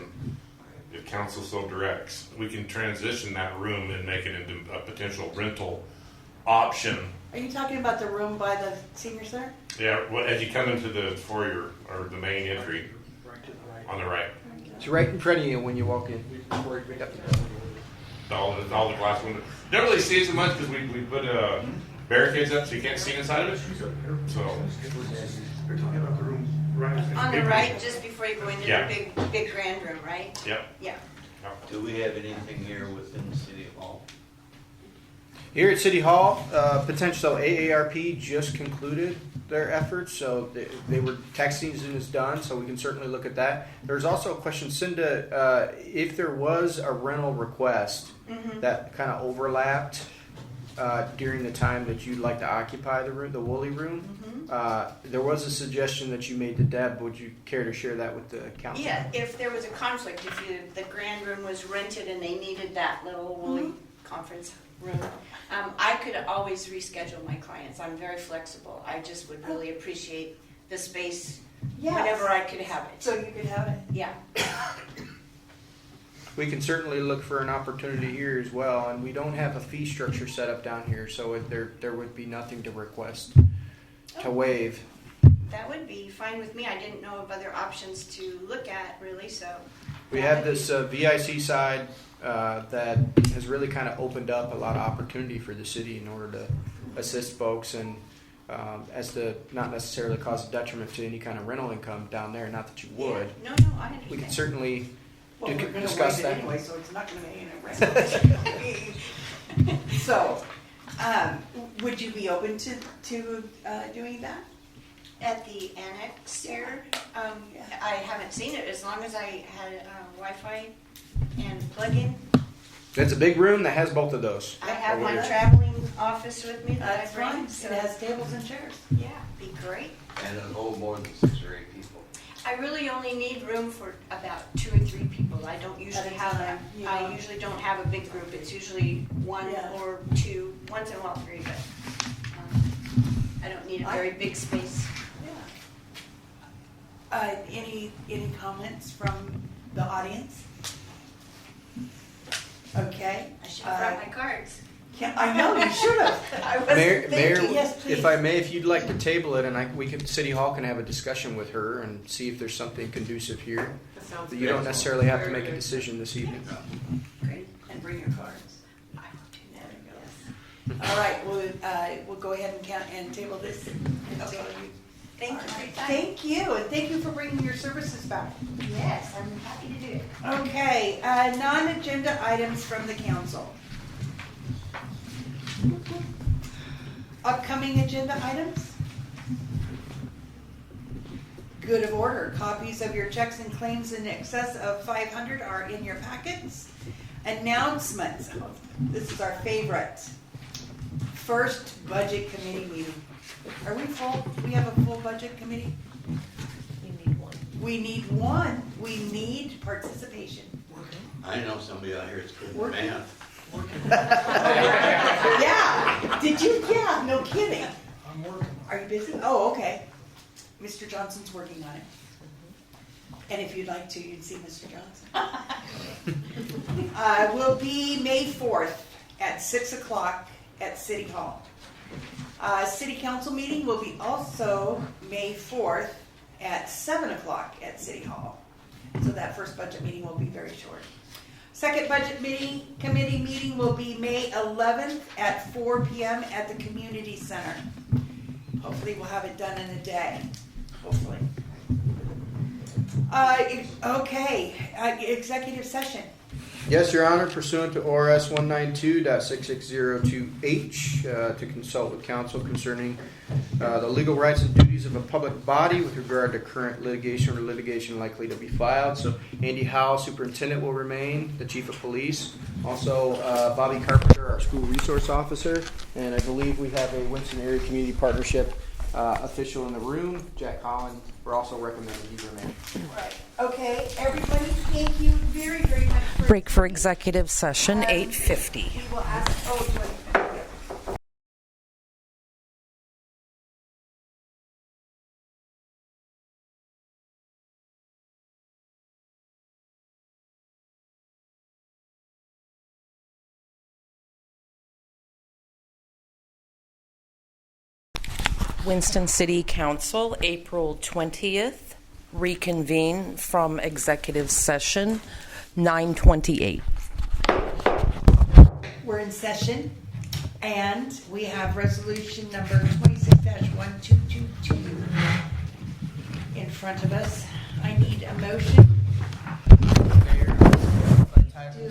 if council so directs, we can transition that room and make it into a potential rental option. Are you talking about the room by the senior center? Yeah, as you come into the foyer, or the main entry, Right to the right. on the right. It's right in front of you when you walk in. Yep. All the glass windows. You don't really see it so much because we put barricades up so you can't see inside of it. So, They're talking about the room right. On the right, just before you go into Yeah. the big grand room, right? yep. Yeah. Do we have anything here within the city hall? Here at City Hall, potential AARP just concluded their efforts, so they were tax season is done, so we can certainly look at that. There's also a question, Cinda, if there was a rental request that kind of overlapped during the time that you'd like to occupy the room, the Woolley room, there was a suggestion that you made to Deb. Would you care to share that with the council? Yeah, if there was a conflict, if the grand room was rented and they needed that little Woolly conference room, I could always reschedule my clients. I'm very flexible. I just would really appreciate the space whenever I could have it. So you could have it? Yeah. We can certainly look for an opportunity here as well, and we don't have a fee structure set up down here, so there would be nothing to request to waive. That would be fine with me. I didn't know of other options to look at, really, so. We have this VIC side that has really kind of opened up a lot of opportunity for the city in order to assist folks and as to not necessarily cause a detriment to any kind of rental income down there. Not that you would. Yeah. No, I understand. We could certainly Well, we're going to discuss waive it that. anyway, so it's not going to make any rent. So, would you be open to doing that? At the annex here, I haven't seen it as long as I had Wi-Fi and plug-in. It's a big room that has both of those. I have over my here. traveling office with me that I That's bring. fine. So It has tables and chairs. yeah, be great. And it'll hold more than 6 or 8 people. I really only need room for about 2 or 3 people. I don't usually have time, yeah. I usually don't have a big group. It's usually 1 Yeah. or 2, once in a while 3, but I don't need a very big space. Any comments from the audience? Okay. I should have brought my cards. I know, you should have. I wasn't Mayor, thinking. Yes, please. if I may, if you'd like to table it, and City Hall can have a discussion with her and see if there's something conducive here. That sounds You good. don't necessarily have to Very make a good. decision this evening. Great, and bring your cards. I will do that. All right, we'll go ahead and table this. Okay. Thank you. for your time. Thank you, and thank you for bringing your services back. Yes, I'm happy to do it. Okay, non-agenda items from the council. Upcoming agenda items? Good of order. Copies of your checks and claims in excess of 500 are in your packets. Announcements. Oh, this is our favorite. First budget committee meeting. Are we full? We have a full budget committee? You need one. We need one. We need participation. I know somebody out here that's good at Working. math. Yeah. Did you? Yeah, no kidding. I'm working. Are you busy? Oh, okay. Mr. Johnson's working on it. And if you'd like to, you'd see Mr. Johnson. Will be May 4th at 6 o'clock at City Hall. City Council meeting will be also May 4th at 7 o'clock at City Hall. So that first budget meeting will be very short. Second budget committee meeting will be May 11th at 4 p.m. at the Community Center. Hopefully we'll have it done in a day. Hopefully. Executive session. Yes, Your Honor, pursuant to ORS 192.66002H, to consult with counsel concerning the legal rights and duties of a public body with regard to current litigation or litigation likely to be filed. So Andy Howell, superintendent, will remain, the chief of police. Also, Bobby Carpenter, our school resource officer. And I believe we have a Winston Area Community Partnership official in the room, Jack Collins. We're also recommending he remain. Right. Okay, everybody, thank you very, very much. Break for executive session, 8:50. We will ask, Winston City Council, April 20th, reconvene from executive session, 9:28. We're in session, and we have resolution number 26-1222 in front of us. I need a motion.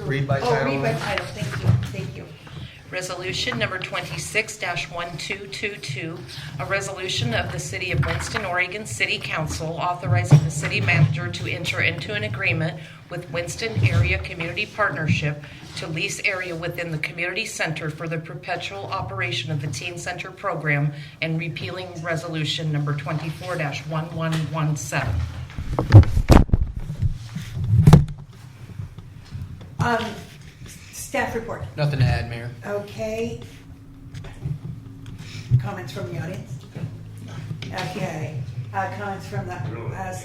Read by title. Oh, read by title. Thank you. Thank you. Resolution number 26-1222, a resolution of the City of Winston, Oregon City Council authorizing the city manager to enter into an agreement with Winston Area Community Partnership to lease area within the community center for the perpetual operation of the Teen Center program and repealing resolution number 24-1117. Staff report. Nothing to add, Mayor. Okay. Comments from the audience? Okay. Comments from the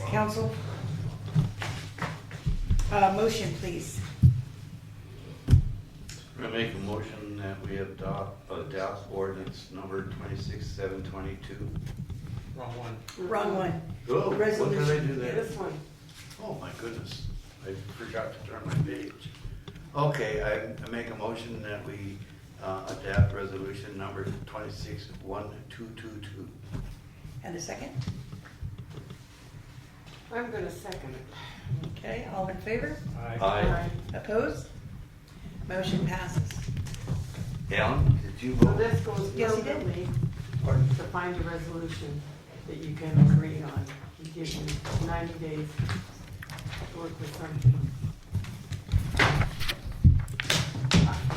council? Motion, please. I'm gonna make a motion that we adopt ordinance number 26722. Wrong one. Wrong one. Oh, what did I do there? This one. Oh, my goodness, I forgot to turn my page. Okay, I make a motion that we adapt resolution number 26122. And a second? I'm gonna second it. Okay, all in favor? Aye. Opposed? Motion passes. Alan, did you So vote? this goes Yes, he did. permanently Pardon? to find a resolution that you can agree on. We give you 90 days to work with something.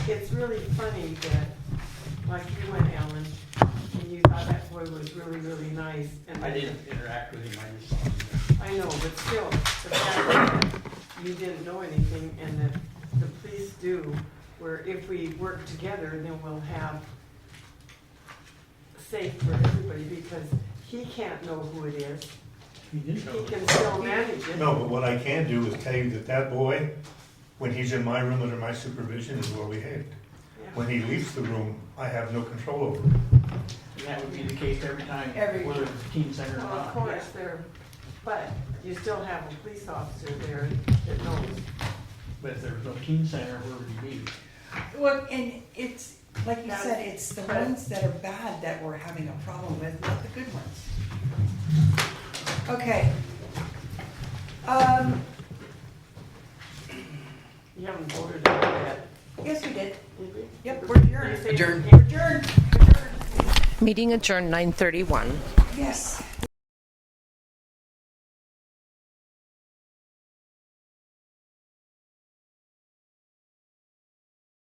It's really funny that, like you went, Alan, and you thought that boy was really, really nice. And I didn't interact with him, I just saw him. I know, but still, the fact that you didn't know anything and that the police do, where if we work together, then we'll have safe for everybody, because he can't know who it is. He didn't know. He can still manage it. No, but what I can do is tell you that boy, when he's in my room under my supervision, is well behaved. Yeah. When he leaves the room, I have no control over him. And that would be the case every time, Every- whether it's a teen center or Well, not. of course, but you still have a police officer there that knows. But if there was no teen center, where would he be? Well, and it's, like you said, it's the ones that are bad that we're having a problem with, not the good ones. Okay. You haven't voted on it yet, Yes, we did. did we? Yep, we're adjourned. Adjourned. Adjourned. Meeting adjourned, 9:31. Yes.